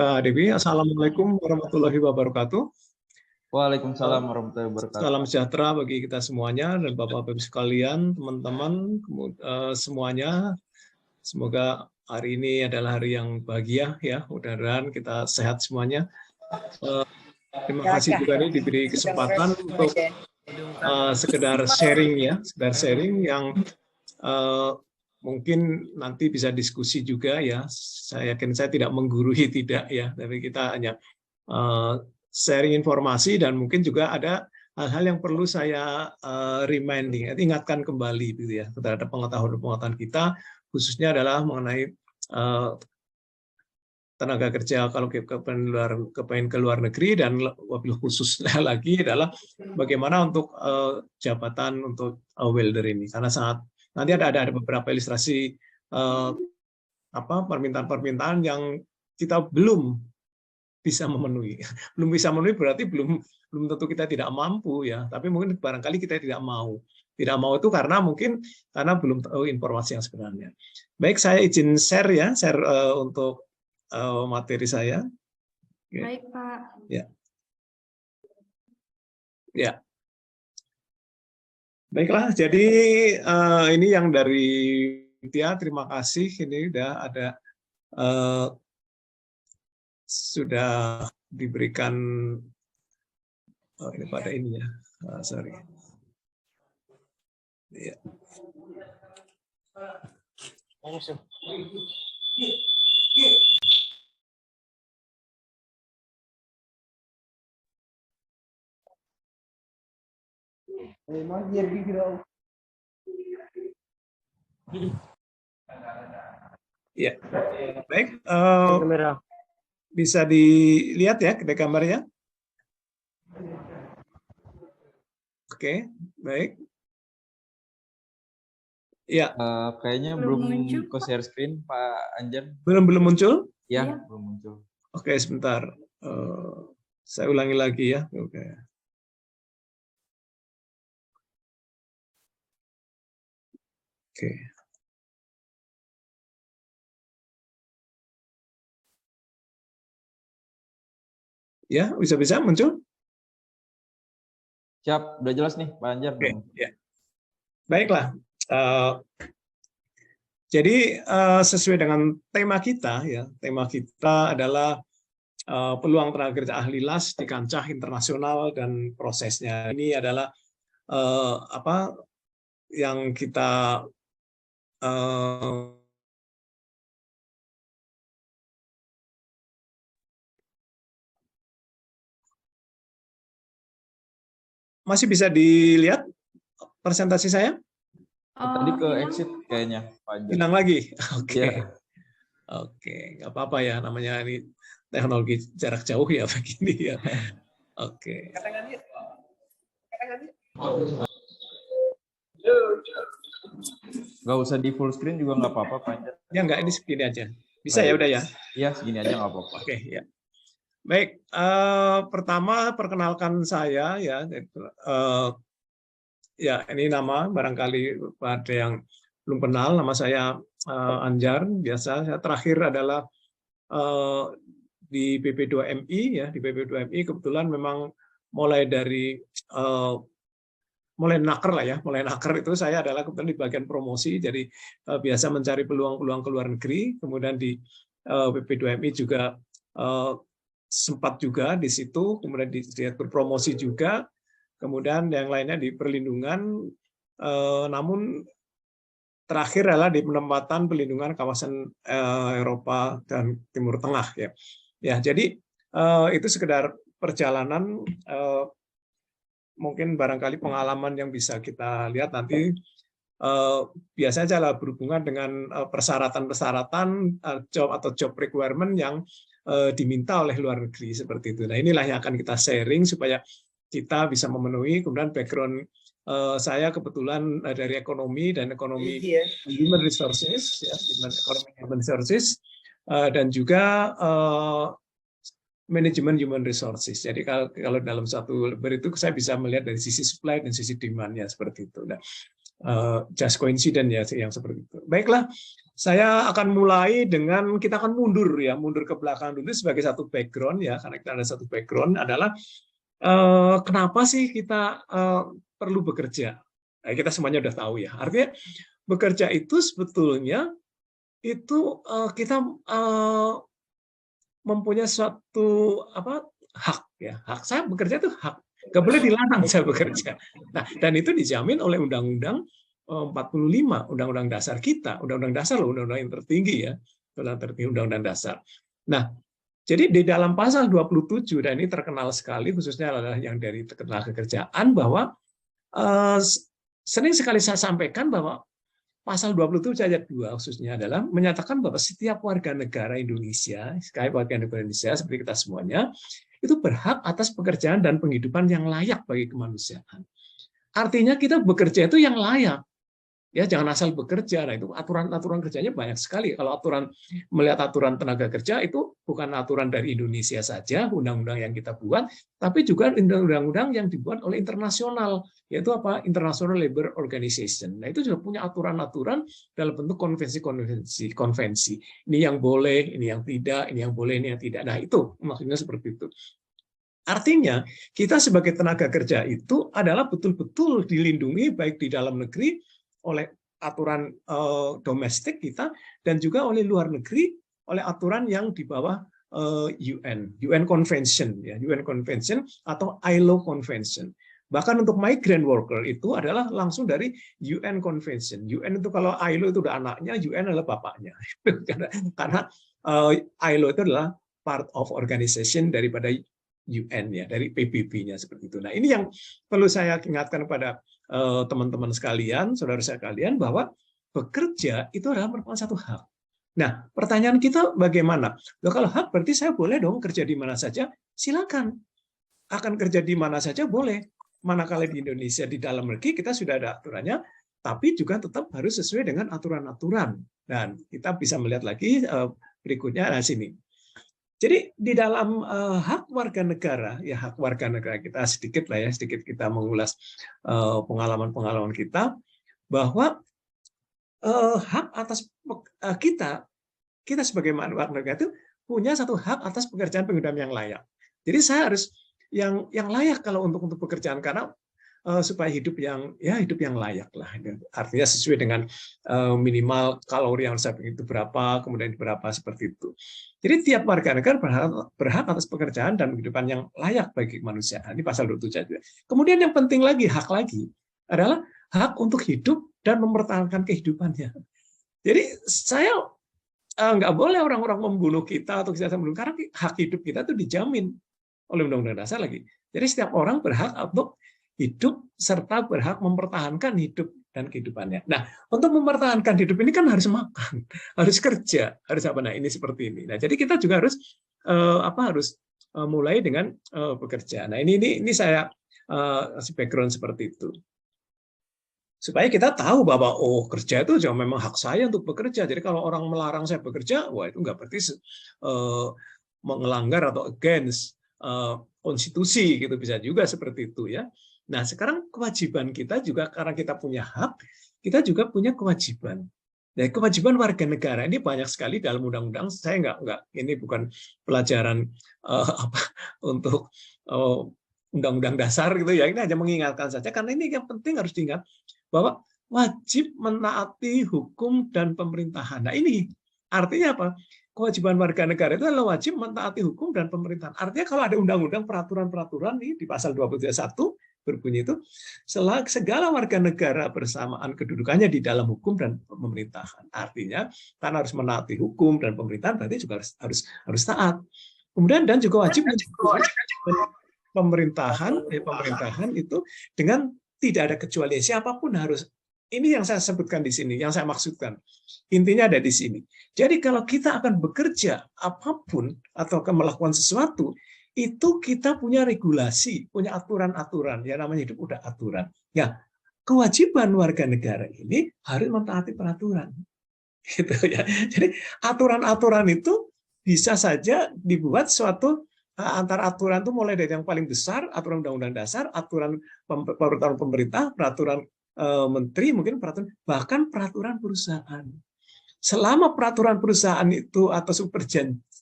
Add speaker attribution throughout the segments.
Speaker 1: Mbak Dewi. Assalamualaikum warahmatullahi wabarakatuh.
Speaker 2: Waalaikumsalam warahmatullahi wabarakatuh.
Speaker 1: Salam sejahtera bagi kita semuanya dan Bapak-Bapak sekalian, teman-teman semuanya. Semoga hari ini adalah hari yang bahagia ya. Mudah-mudahan kita sehat semuanya. Terima kasih juga nih diberi kesempatan untuk sekedar sharing ya, yang mungkin nanti bisa diskusi juga ya. Saya yakin saya tidak menggurui tidak ya, tapi kita hanya sharing informasi dan mungkin juga ada hal-hal yang perlu saya ingatkan kembali gitu ya terhadap pengetahuan kita, khususnya adalah mengenai tenaga kerja kalau kepengen ke luar negeri, dan wabil khususnya lagi adalah bagaimana untuk jabatan untuk welder ini, karena nanti ada beberapa ilustrasi permintaan-permintaan yang kita belum bisa memenuhi. Belum bisa memenuhi berarti belum tentu kita tidak mampu ya, tapi mungkin barangkali kita tidak mau. Tidak mau itu karena belum tahu informasi yang sebenarnya. Baik, saya izin share untuk materi saya.
Speaker 3: Baik, Pak.
Speaker 1: Ya. Ya. Baiklah, jadi ini yang dari Tia, terima kasih. Ini udah ada sudah diberikan ini pada ini ya. Sorry. Ya. Ya, baik. Bisa dilihat ya ke gambarnya. Oke, baik. Ya.
Speaker 2: Kayaknya belum ke share screen, Pak Anjar.
Speaker 1: Belum muncul?
Speaker 2: Ya, belum muncul.
Speaker 1: Oke, sebentar. Saya ulangi lagi ya. Oke. Oke. Ya, bisa muncul?
Speaker 2: Siap, udah jelas nih, Pak Anjar.
Speaker 1: Oke, ya. Baiklah. Jadi sesuai dengan tema kita ya, tema kita adalah peluang tenaga kerja ahli las di kancah internasional dan prosesnya. Ini adalah yang kita masih bisa dilihat presentasi saya?
Speaker 2: Tadi ke exit kayaknya, Pak Anjar.
Speaker 1: Hilang lagi? Oke.
Speaker 2: Ya.
Speaker 1: Oke, nggak apa-apa ya, namanya ini teknologi jarak jauh ya begini ya. Oke.
Speaker 2: Nggak usah di full screen juga nggak apa-apa, Pak Anjar.
Speaker 1: Ya nggak, ini segini aja. Bisa ya, udah ya?
Speaker 2: Iya, segini aja nggak apa-apa.
Speaker 1: Oke, ya. Baik, pertama perkenalkan saya ya. Ya, ini nama barangkali ada yang belum kenal, nama saya Anjar. Biasa saya terakhir adalah di BP2MI ya. Di BP2MI kebetulan memang mulai naker lah ya. Mulai naker itu saya adalah kebetulan di bagian promosi, jadi biasa mencari peluang-peluang ke luar negeri. Kemudian di BP2MI juga sempat juga di situ, kemudian berpromosi juga. Kemudian yang lainnya di perlindungan, namun terakhir adalah di penempatan pelindungan kawasan Eropa dan Timur Tengah ya. Ya, jadi itu sekedar perjalanan, mungkin barangkali pengalaman yang bisa kita lihat nanti. Biasanya adalah berhubungan dengan persyaratan-persyaratan job requirement yang diminta oleh luar negeri seperti itu. Nah, inilah yang akan kita sharing supaya kita bisa memenuhi. Kemudian background saya kebetulan dari ekonomi human resources ya, human resources dan juga manajemen human resources. Jadi kalau dalam satu itu saya bisa melihat dari sisi supply dan sisi demand ya seperti itu. Nah, just coincidence ya yang seperti itu. Baiklah, Saya akan mulai dengan kita akan mundur ke belakang dulu sebagai satu background ya, karena kita ada satu background adalah kenapa sih kita perlu bekerja? Nah, kita semuanya udah tahu ya. Artinya bekerja itu sebetulnya itu kita mempunyai suatu hak ya. Hak saya bekerja itu hak. Nggak boleh dilarang saya bekerja. Nah, dan itu dijamin oleh Undang-Undang 45, Undang-Undang Dasar kita, Undang-Undang Dasar loh, undang-undang yang tertinggi ya, Undang-Undang Dasar. Nah, jadi di dalam pasal 27 dan ini terkenal sekali, khususnya adalah yang dari Ketenagakerjaan, bahwa sering sekali saya sampaikan bahwa pasal 27 ayat 2 khususnya adalah menyatakan bahwa setiap warga negara Indonesia, sekali warga negara Indonesia seperti kita semuanya, itu berhak atas pekerjaan dan penghidupan yang layak bagi kemanusiaan. Artinya kita bekerja itu yang layak. Ya, jangan asal bekerja. Nah, itu aturan-aturan kerjanya banyak sekali. Kalau melihat aturan tenaga kerja itu bukan aturan dari Indonesia saja, undang-undang yang kita buat, tapi juga undang-undang yang dibuat oleh internasional, yaitu International Labour Organization. Nah, itu juga punya aturan-aturan dalam bentuk konvensi. Ini yang boleh, ini yang tidak, ini yang boleh, ini yang tidak. Nah, itu maksudnya seperti itu. Artinya, kita sebagai tenaga kerja itu adalah betul-betul dilindungi baik di dalam negeri oleh aturan domestik kita dan juga oleh luar negeri oleh aturan yang di bawah UN Convention ya, UN Convention atau ILO Convention. Bahkan untuk migrant worker itu adalah langsung dari UN Convention. UN itu kalau ILO itu udah anaknya, UN adalah bapaknya. Karena ILO itu adalah part of organization daripada UN ya, dari PBB-nya seperti itu. Nah, ini yang perlu saya ingatkan kepada teman-teman sekalian, saudara sekalian, bahwa bekerja itu adalah merupakan satu hak. Nah, pertanyaan kita bagaimana? Loh, kalau hak berarti saya boleh dong kerja di mana saja? Silakan. Akan kerja di mana saja boleh. Manakala di Indonesia, di dalam negeri kita sudah ada aturannya, tapi juga tetap harus sesuai dengan aturan-aturan. Dan kita bisa melihat lagi berikutnya, nah sini. Jadi di dalam hak warga negara, ya hak warga negara kita sedikit kita mengulas pengalaman-pengalaman kita, bahwa hak atas kita sebagai warga negara itu punya satu hak atas pekerjaan penghidupan yang layak. Jadi saya harus yang layak kalau untuk pekerjaan, karena supaya hidup yang layak lah. Artinya sesuai dengan minimal kalori yang saya itu berapa, kemudian berapa seperti itu. Jadi tiap warga negara berhak atas pekerjaan dan kehidupan yang layak bagi kemanusiaan. Ini pasal 27. Kemudian yang penting lagi, hak lagi adalah hak untuk hidup dan mempertahankan kehidupannya. Jadi saya nggak boleh orang-orang membunuh kita atau kita membunuh, karena hak hidup kita itu dijamin oleh Undang-Undang Dasar lagi. Jadi setiap orang berhak untuk hidup serta berhak mempertahankan hidup dan kehidupannya. Nah, untuk mempertahankan hidup ini kan harus makan, harus kerja, harus apa? Nah, ini seperti ini. Nah, jadi kita juga harus mulai dengan bekerja. Nah, ini saya kasih background seperti itu. Supaya kita tahu bahwa kerja itu memang hak saya untuk bekerja. Jadi kalau orang melarang saya bekerja, wah itu nggak berarti mengelanggar atau against konstitusi gitu, bisa juga seperti itu ya. Nah, sekarang kewajiban kita juga, karena kita punya hak, kita juga punya kewajiban. Nah, kewajiban warga negara ini banyak sekali dalam undang-undang. Saya ini bukan pelajaran untuk undang-undang dasar gitu ya. Ini hanya mengingatkan saja, karena ini yang penting harus diingat bahwa wajib menaati hukum dan pemerintahan. Nah, ini artinya apa? Kewajiban warga negara itu adalah wajib mentaati hukum dan pemerintahan. Artinya kalau ada undang-undang, peraturan-peraturan nih di pasal 21 berbunyi itu segala warga negara bersamaan kedudukannya di dalam hukum dan pemerintahan. Artinya karena harus menaati hukum dan pemerintahan, berarti juga harus taat. Kemudian dan juga wajib pemerintahan itu dengan tidak ada kecuali, siapapun harus. Ini yang saya sebutkan di sini, yang saya maksudkan. Intinya ada di sini. Jadi kalau kita akan bekerja apapun atau akan melakukan sesuatu, itu kita punya regulasi, punya aturan-aturan. Ya namanya hidup udah aturan. Ya, kewajiban warga negara ini harus mentaati peraturan. Gitu ya. Jadi aturan-aturan itu bisa saja dibuat suatu antara aturan itu mulai dari yang paling besar, aturan undang-undang dasar, aturan peraturan pemerintah, peraturan menteri, mungkin peraturan, bahkan peraturan perusahaan. selama peraturan perusahaan itu atau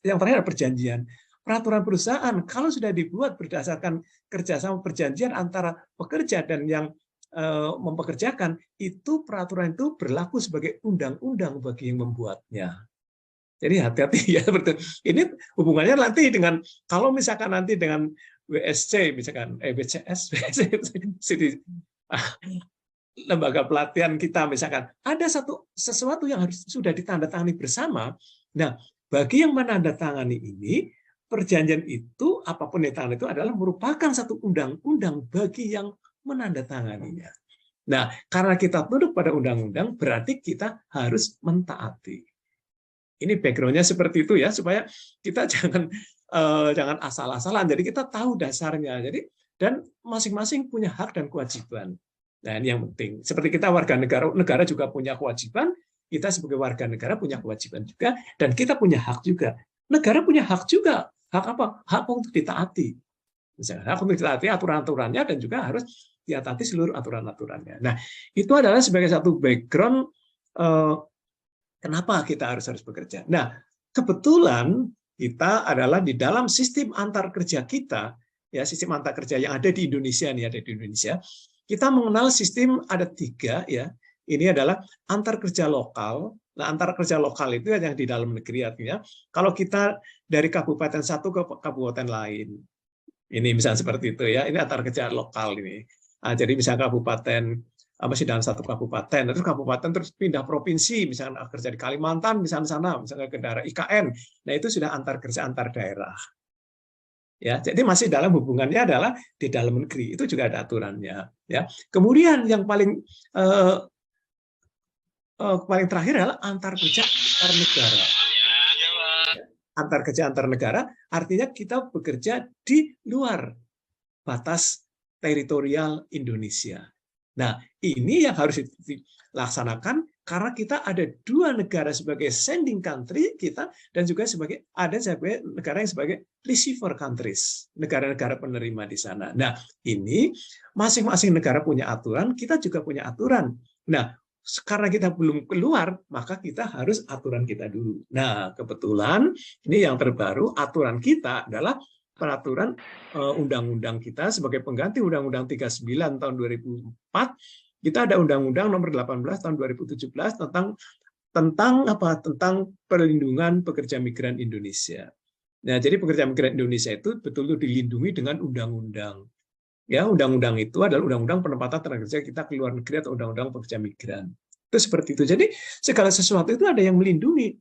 Speaker 1: yang terakhir perjanjian, peraturan perusahaan kalau sudah dibuat berdasarkan kerjasama perjanjian antara pekerja dan yang mempekerjakan, itu peraturan itu berlaku sebagai undang-undang bagi yang membuatnya. Jadi hati-hati ya, betul. Ini hubungannya nanti dengan kalau misalkan nanti dengan WSC misalkan BCS lembaga pelatihan kita misalkan ada sesuatu yang harus sudah ditandatangani bersama. Nah, bagi yang menandatangani ini perjanjian itu apapun yang ditandatangani itu adalah merupakan satu undang-undang bagi yang menandatanganinya. Nah, karena kita tunduk pada undang-undang berarti kita harus mentaati. Ini background-nya seperti itu ya, supaya kita jangan asal-asalan. Jadi kita tahu dasarnya. Jadi dan masing-masing punya hak dan kewajiban. Nah, ini yang penting. Seperti kita warga negara juga punya kewajiban, kita sebagai warga negara punya kewajiban juga, dan kita punya hak juga. Negara punya hak juga. Hak apa? Hak untuk ditaati. Misalnya, hak untuk ditaati aturan-aturannya dan juga harus ditaati seluruh aturan-aturannya. Nah, itu adalah sebagai satu background kenapa kita harus bekerja. Nah, kebetulan kita adalah di dalam sistem antar kerja kita, ya sistem antar kerja yang ada di Indonesia kita mengenal sistem ada 3 ya. Ini adalah antar kerja lokal. Nah, antar kerja lokal itu yang di dalam negeri artinya kalau kita dari kabupaten satu ke kabupaten lain. Ini misalnya seperti itu ya. Ini antar kerja lokal ini. Nah, jadi misalnya kabupaten masih dalam satu kabupaten, terus kabupaten terus pindah provinsi, misalnya kerja di Kalimantan, misalnya ke daerah IKN. Nah, itu sudah antar kerja antar daerah. Ya, jadi masih dalam hubungannya adalah di dalam negeri, itu juga ada aturannya. Ya, kemudian yang paling terakhir adalah antar kerja antar negara. Antar kerja antar negara artinya kita bekerja di luar batas teritorial Indonesia. Nah, ini yang harus dilaksanakan karena kita ada 2 negara sebagai sending country kita dan juga sebagai negara yang sebagai receiver countries, negara-negara penerima di sana. Nah, ini masing-masing negara punya aturan, kita juga punya aturan. Nah, karena kita belum keluar, maka kita harus aturan kita dulu. Nah, kebetulan ini yang terbaru, aturan kita adalah peraturan undang-undang kita sebagai pengganti Undang-Undang 39 tahun 2004, kita ada Undang-Undang nomor 18 tahun 2017 tentang perlindungan pekerja migran Indonesia. Nah, jadi pekerja migran Indonesia itu betul-betul dilindungi dengan undang-undang. Ya, undang-undang itu adalah undang-undang penempatan tenaga kerja kita ke luar negeri atau undang-undang pekerja migran. Itu seperti itu. Jadi segala sesuatu itu ada yang melindungi.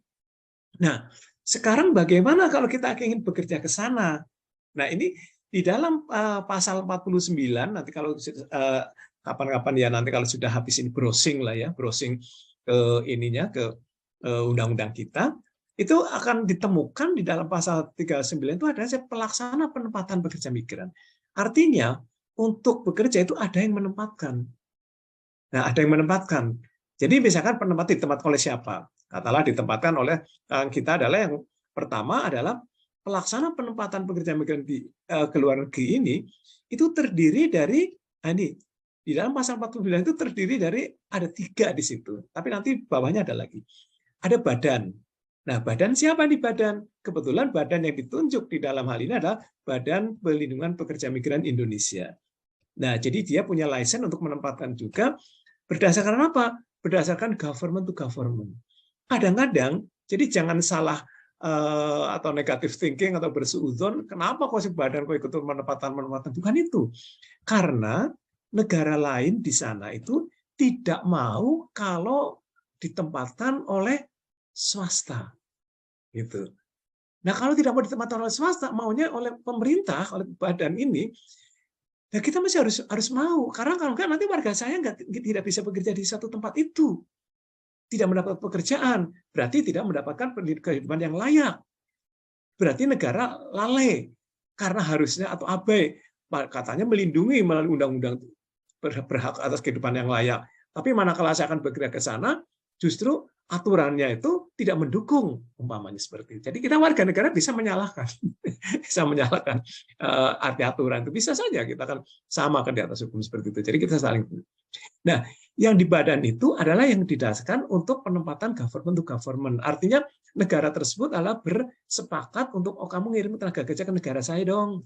Speaker 1: Nah, sekarang bagaimana kalau kita ingin bekerja ke sana? Nah, ini di dalam pasal 49 nanti kalau kapan-kapan ya nanti kalau sudah habis ini browsing ke ininya ke undang-undang kita, itu akan ditemukan di dalam pasal 39 itu ada pelaksana penempatan pekerja migran. Artinya untuk bekerja itu ada yang menempatkan. Nah, ada yang menempatkan. Jadi misalkan penempatan ditempatkan oleh siapa? Katakanlah ditempatkan oleh kita adalah yang pertama adalah pelaksana penempatan pekerja migran di luar negeri ini itu terdiri dari di dalam pasal 49 itu terdiri dari ada 3 di situ. Tapi nanti bawahnya ada lagi. Ada badan. Nah, badan siapa nih badan? Kebetulan badan yang ditunjuk di dalam hal ini adalah Badan Perlindungan Pekerja Migran Indonesia. Nah, jadi dia punya license untuk menempatkan juga berdasarkan apa? Berdasarkan government to government. Kadang-kadang, jadi jangan salah atau negative thinking atau bersuudzon, kenapa kok si badan kok ikut menempatan bukan itu. Karena negara lain di sana itu tidak mau kalau ditempatkan oleh swasta. Gitu. Nah, kalau tidak mau ditempatkan oleh swasta, maunya oleh pemerintah, oleh badan ini, ya kita masih harus mau. Karena kalau enggak nanti warga saya tidak bisa bekerja di satu tempat itu. Tidak mendapat pekerjaan, berarti tidak mendapatkan kehidupan yang layak. Berarti negara lalai, karena harusnya atau abai, katanya melindungi melalui undang-undang berhak atas kehidupan yang layak. Tapi manakala saya akan bergerak ke sana, justru aturannya itu tidak mendukung, umpamanya seperti itu. Jadi kita warga negara bisa menyalahkan, arti aturan itu bisa saja kita kan sama kan di atas hukum seperti itu. Jadi kita saling. Nah, yang di badan itu adalah yang didasarkan untuk penempatan government to government. Artinya negara tersebut adalah bersepakat untuk kamu ngirim tenaga kerja ke negara saya dong.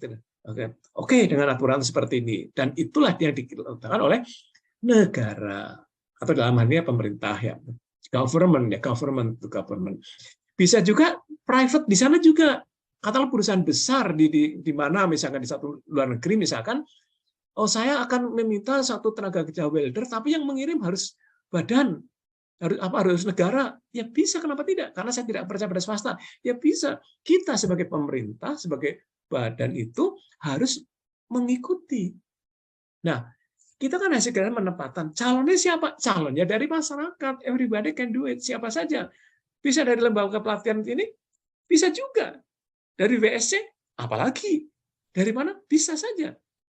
Speaker 1: Oke, dengan aturan seperti ini. Dan itulah yang dilakukan oleh negara atau dalam hal ini pemerintah ya. Government to government. Bisa juga private di sana juga. Katakanlah perusahaan besar di mana misalkan di satu luar negeri misalkan, saya akan meminta satu tenaga kerja welder, tapi yang mengirim harus badan, harus negara. Ya bisa, kenapa tidak? Karena saya tidak percaya pada swasta. Ya bisa. Kita sebagai pemerintah, sebagai badan itu harus mengikuti. Nah, kita kan hasilkan penempatan. Calonnya siapa? Calonnya dari masyarakat. Everybody can do it. Siapa saja. Bisa dari lembaga pelatihan ini, bisa juga. Dari WSC, apalagi. Dari mana? Bisa saja.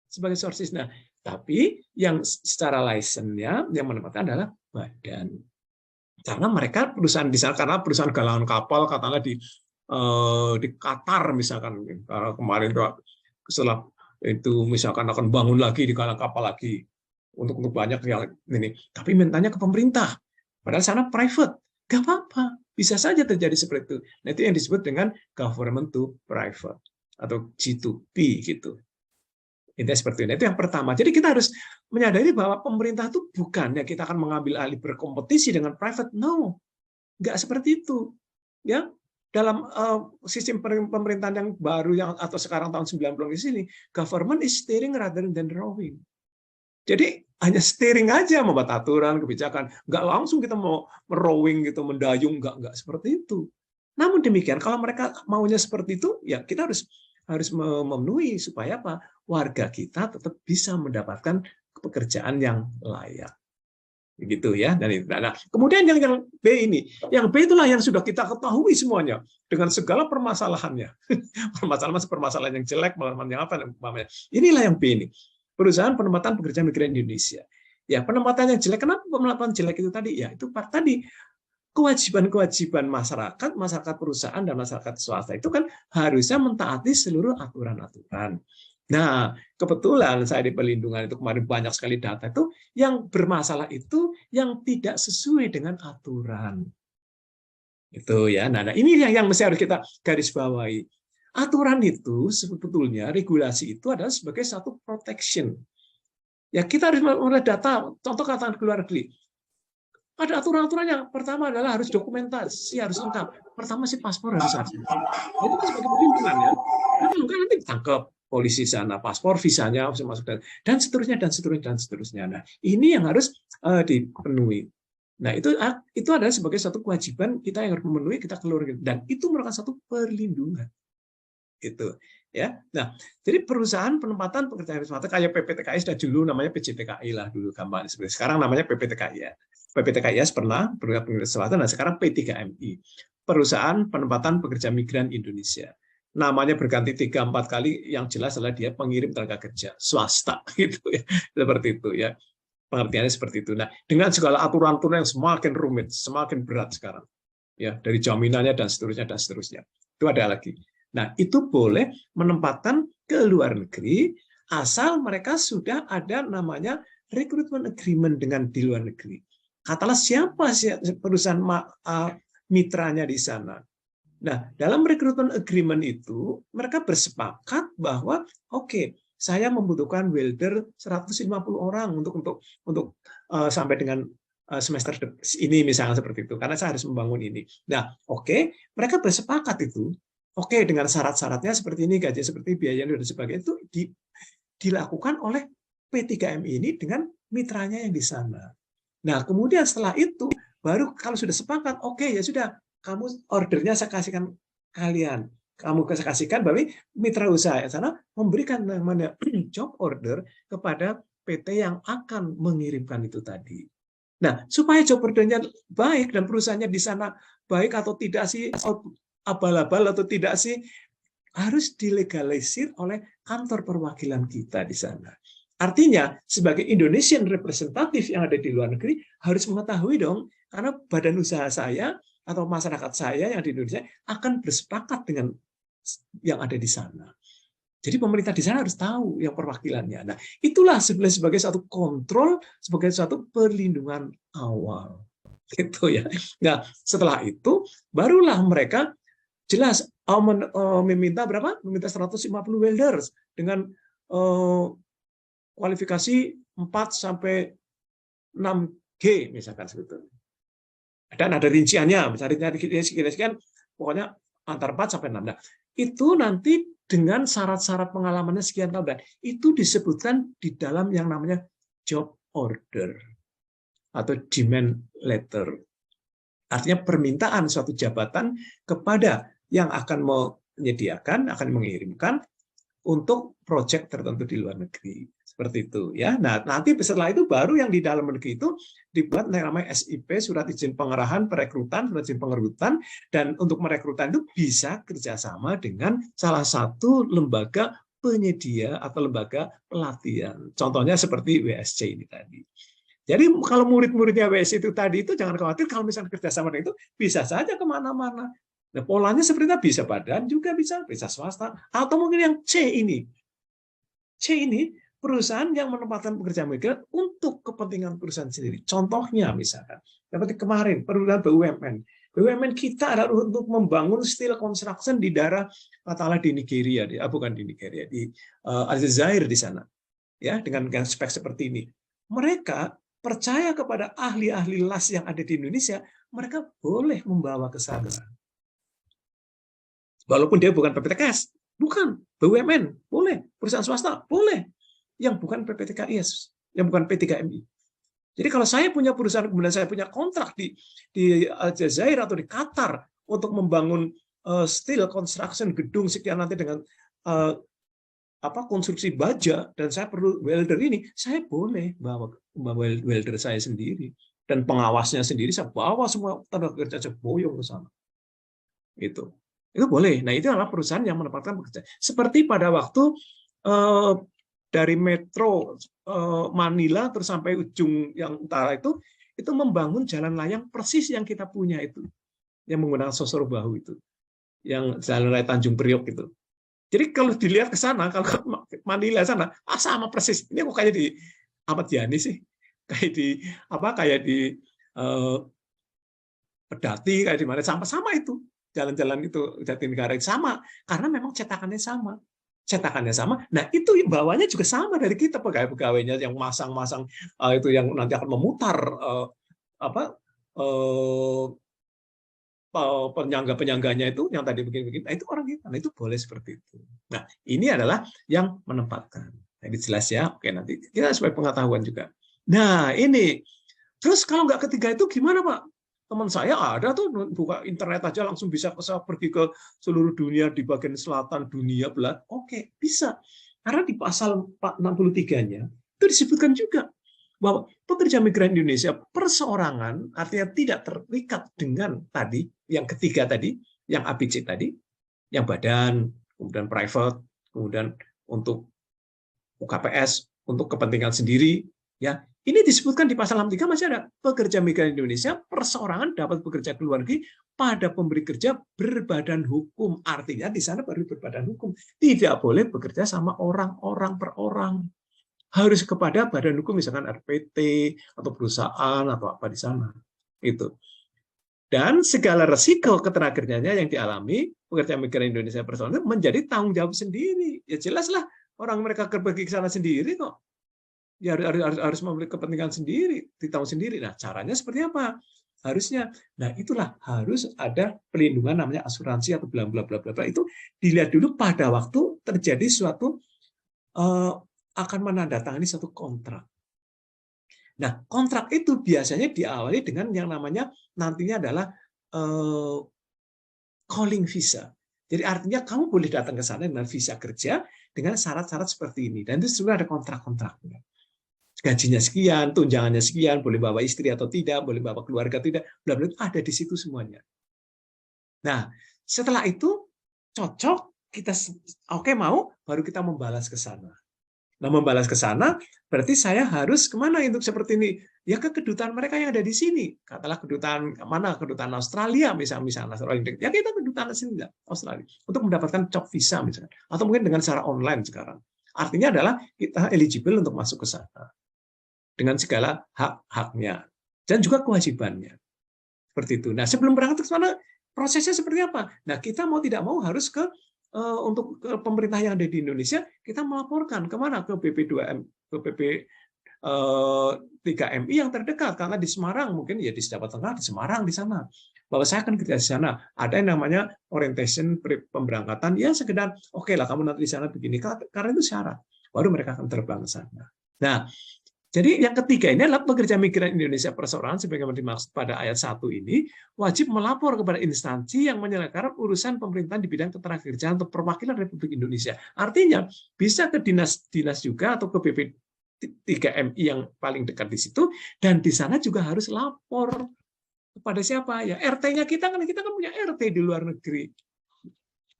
Speaker 1: Sebagai sources. Nah, tapi yang secara license-nya yang menempatkan adalah badan. Karena mereka perusahaan di sana, karena perusahaan galangan kapal katakanlah di Qatar misalkan, kemarin setelah itu misalkan akan bangun lagi di galangan kapal lagi untuk banyak yang ini, tapi mintanya ke pemerintah. Padahal sana private, nggak apa-apa, bisa saja terjadi seperti itu. Nah, itu yang disebut dengan government to private atau G2P gitu. Intinya seperti ini. Itu yang pertama. Jadi kita harus menyadari bahwa pemerintah itu bukannya kita akan mengambil alih berkompetisi dengan private. No, nggak seperti itu. Ya, dalam sistem pemerintahan yang baru yang atau sekarang tahun 90 di sini, government is steering rather than rowing. Jadi hanya steering aja, membuat aturan, kebijakan. Nggak langsung kita mau merowing gitu, mendayung, nggak seperti itu. Namun demikian, kalau mereka maunya seperti itu, ya kita harus memenuhi supaya apa? Warga kita tetap bisa mendapatkan pekerjaan yang layak. Begitu ya. Dan nah, kemudian yang B ini, yang B itulah yang sudah kita ketahui semuanya dengan segala permasalahannya. Permasalahan yang jelek, permasalahan yang apa namanya. Inilah yang B ini. Perusahaan penempatan pekerja migran Indonesia. Ya, penempatan yang jelek. Kenapa penempatan jelek itu tadi? Ya, itu tadi kewajiban-kewajiban masyarakat perusahaan dan masyarakat swasta itu kan harusnya mentaati seluruh aturan-aturan. Nah, kebetulan saya di perlindungan itu kemarin banyak sekali data itu yang bermasalah itu yang tidak sesuai dengan aturan. Itu ya. Nah, ini yang mesti harus kita garis bawahi. Aturan itu sebetulnya regulasi itu adalah sebagai satu protection. Ya, kita harus melihat data, contoh katakan ke luar negeri. Ada aturan-aturan yang pertama adalah harus dokumentasi, harus lengkap. Pertama sih paspor harus ada. Itu kan sebagai perlindungan ya. Kan nanti tangkap polisi sana, paspor, visanya harus masuk dan seterusnya dan seterusnya dan seterusnya. Nah, ini yang harus dipenuhi. Nah, itu adalah sebagai satu kewajiban kita yang harus memenuhi, kita keluar dan itu merupakan satu perlindungan. Itu ya. Nah, jadi perusahaan penempatan pekerjaan swasta kayak PPTKI sudah dulu namanya PJTKI lah dulu gampang. Sekarang namanya PPTKI ya. PPTKIS pernah pekerjaan swasta, nah sekarang P3MI, Perusahaan Penempatan Pekerja Migran Indonesia. Namanya berganti 3-4 kali, yang jelas adalah dia pengirim tenaga kerja swasta gitu ya. Seperti itu ya. Pengertiannya seperti itu. Nah, dengan segala aturan-aturan yang semakin rumit, semakin berat sekarang. Ya, dari jaminannya dan seterusnya dan seterusnya. Itu ada lagi. Nah, itu boleh menempatkan ke luar negeri asal mereka sudah ada namanya recruitment agreement dengan di luar negeri. Katakanlah siapa perusahaan mitranya di sana. Nah, dalam recruitment agreement itu mereka bersepakat bahwa oke, saya membutuhkan welder 150 orang untuk sampai dengan semester ini misalnya seperti itu karena saya harus membangun ini. Nah, oke, mereka bersepakat itu. Oke, dengan syarat-syaratnya seperti ini, gaji seperti biaya dan sebagainya itu dilakukan oleh P3MI ini dengan mitranya yang di sana. Nah, kemudian setelah itu baru kalau sudah sepakat, oke ya sudah, kamu ordernya saya kasihkan kalian. Kamu kasihkan berarti mitra usaha di sana memberikan namanya job order kepada PT yang akan mengirimkan itu tadi. Nah, supaya job ordernya baik dan perusahaannya di sana baik atau tidak sih, abal-abal atau tidak sih, harus dilegalisir oleh kantor perwakilan kita di sana. Artinya, sebagai Indonesian representatif yang ada di luar negeri, harus mengetahui dong, karena badan usaha saya atau masyarakat saya yang di Indonesia akan bersepakat dengan yang ada di sana. Jadi pemerintah di sana harus tahu yang perwakilannya. Nah, itulah sebenarnya sebagai satu kontrol, sebagai suatu perlindungan awal. Gitu ya. Nah, setelah itu barulah mereka jelas meminta berapa? Meminta 150 welders dengan kualifikasi 4 sampai 6G misalkan sebetulnya. Dan ada rinciannya, misalnya sekian, pokoknya antar 4 sampai 6. Nah, itu nanti dengan syarat-syarat pengalamannya sekian tahun, dan itu disebutkan di dalam yang namanya job order atau demand letter. Artinya permintaan suatu jabatan kepada yang akan menyediakan, akan mengirimkan untuk proyek tertentu di luar negeri. Seperti itu ya. Nah, nanti setelah itu baru yang di dalam negeri itu dibuat yang namanya SIP, surat izin pengerahan perekrutan, surat izin pengerutan, dan untuk merekrutan itu bisa kerjasama dengan salah satu lembaga penyedia atau lembaga pelatihan. Contohnya seperti WSC ini tadi. Jadi kalau murid-muridnya WSC itu tadi itu jangan khawatir kalau misalnya kerjasama dengan itu bisa saja kemana-mana. Nah, polanya seperti itu, bisa badan juga bisa swasta, atau mungkin yang C ini. C ini perusahaan yang menempatkan pekerja migran untuk kepentingan perusahaan sendiri. Contohnya misalkan, seperti kemarin perusahaan BUMN. BUMN kita adalah untuk membangun steel construction di daerah katakanlah di Nigeria, bukan di Nigeria, di Aljazair di sana. Ya, dengan spek seperti ini. Mereka percaya kepada ahli-ahli las yang ada di Indonesia, mereka boleh membawa ke sana. Walaupun dia bukan PPTKS, bukan BUMN, boleh, perusahaan swasta, boleh, yang bukan PPTKIS, yang bukan P3MI. Jadi kalau saya punya perusahaan, kemudian saya punya kontrak di Aljazair atau di Qatar untuk membangun steel construction gedung sekian nanti dengan konstruksi baja, dan saya perlu welder ini, saya boleh bawa welder saya sendiri, dan pengawasnya sendiri saya bawa semua tenaga kerja, saya boyong ke sana. Itu boleh. Nah, itu adalah perusahaan yang menempatkan pekerja. Seperti pada waktu dari metro Manila terus sampai ujung yang utara itu membangun jalan layang persis yang kita punya itu, yang menggunakan sosor bahu itu, yang jalan raya Tanjung Priok itu. Jadi kalau dilihat ke sana, kalau ke Manila sana, sama persis. Ini kok kayak di Ahmad Yani sih, kayak di Pedati, kayak di mana, sama itu. Jalan-jalan itu Jatinegara sama, karena memang cetakannya sama. Nah, itu bawahnya juga sama dari kita, pegawai-pegawainya yang masang-masang itu yang nanti akan memutar penyangga-penyangganya itu yang tadi begini-begini. Nah, itu orang kita. Nah, itu boleh seperti itu. Nah, ini adalah yang menempatkan. Jadi jelas ya. Oke, nanti kita supaya pengetahuan juga. Nah, ini. Terus kalau nggak ketiga itu gimana, Pak? Teman saya ada tuh buka internet aja langsung bisa pergi ke seluruh dunia di bagian selatan dunia belah. Oke, bisa. Karena di pasal 63-nya itu disebutkan juga bahwa pekerja migran Indonesia perseorangan artinya tidak terikat dengan tadi yang ketiga tadi, yang ABC tadi, yang badan, kemudian private, kemudian untuk UKPS, untuk kepentingan sendiri, ya. Ini disebutkan di pasal 63 masih ada pekerja migran Indonesia perseorangan dapat bekerja ke luar negeri pada pemberi kerja berbadan hukum. Artinya di sana baru berbadan hukum. Tidak boleh bekerja sama orang-orang per orang. Harus kepada badan hukum misalkan RPT atau perusahaan atau apa di sana. Itu. Dan segala resiko ketenagakerjaannya yang dialami pekerja migran Indonesia perseorangan menjadi tanggung jawab sendiri. Ya jelaslah orang mereka pergi ke sana sendiri kok. Ya harus memiliki kepentingan sendiri, ditanggung sendiri. Nah, caranya seperti apa? Harusnya. Nah, itulah harus ada pelindungan namanya asuransi atau bla bla bla bla. Itu dilihat dulu pada waktu terjadi suatu akan menandatangani suatu kontrak. Nah, kontrak itu biasanya diawali dengan yang namanya nantinya adalah calling visa. Jadi artinya kamu boleh datang ke sana dengan visa kerja dengan syarat-syarat seperti ini. Dan itu sebenarnya ada kontrak-kontraknya. Gajinya sekian, tunjangannya sekian, boleh bawa istri atau tidak, boleh bawa keluarga tidak, bla bla, itu ada di situ semuanya. Nah, setelah itu cocok, kita oke mau, baru kita membalas ke sana. Nah, membalas ke sana berarti saya harus kemana untuk seperti ini? Ya ke kedutaan mereka yang ada di sini. Katalah kedutaan mana? Kedutaan Australia misalnya. Ya kita kedutaan sini Australia untuk mendapatkan job visa misalnya. Atau mungkin dengan cara online sekarang. Artinya adalah kita eligible untuk masuk ke sana dengan segala hak-haknya dan juga kewajibannya. Seperti itu. Nah, sebelum berangkat ke sana prosesnya seperti apa? Nah, kita mau tidak mau harus untuk pemerintah yang ada di Indonesia, kita melaporkan kemana? Ke BP2M, ke BP 3MI yang terdekat, karena di Semarang mungkin ya di Jawa Tengah, di Semarang di sana. Bahwa saya akan kerja di sana. Ada yang namanya orientation pemberangkatan, ya sekedar oke lah kamu nanti di sana begini, karena itu syarat. Baru mereka akan terbang ke sana. Nah, jadi yang ketiga ini adalah pekerja migran Indonesia perseorangan sebagaimana dimaksud pada ayat 1 ini wajib melapor kepada instansi yang menyelenggarakan urusan pemerintahan di bidang ketenagakerjaan atau perwakilan Republik Indonesia. Artinya bisa ke dinas-dinas juga atau ke BP 3MI yang paling dekat di situ, dan di sana juga harus lapor kepada siapa ya, RT-nya kita kan punya RT di luar negeri,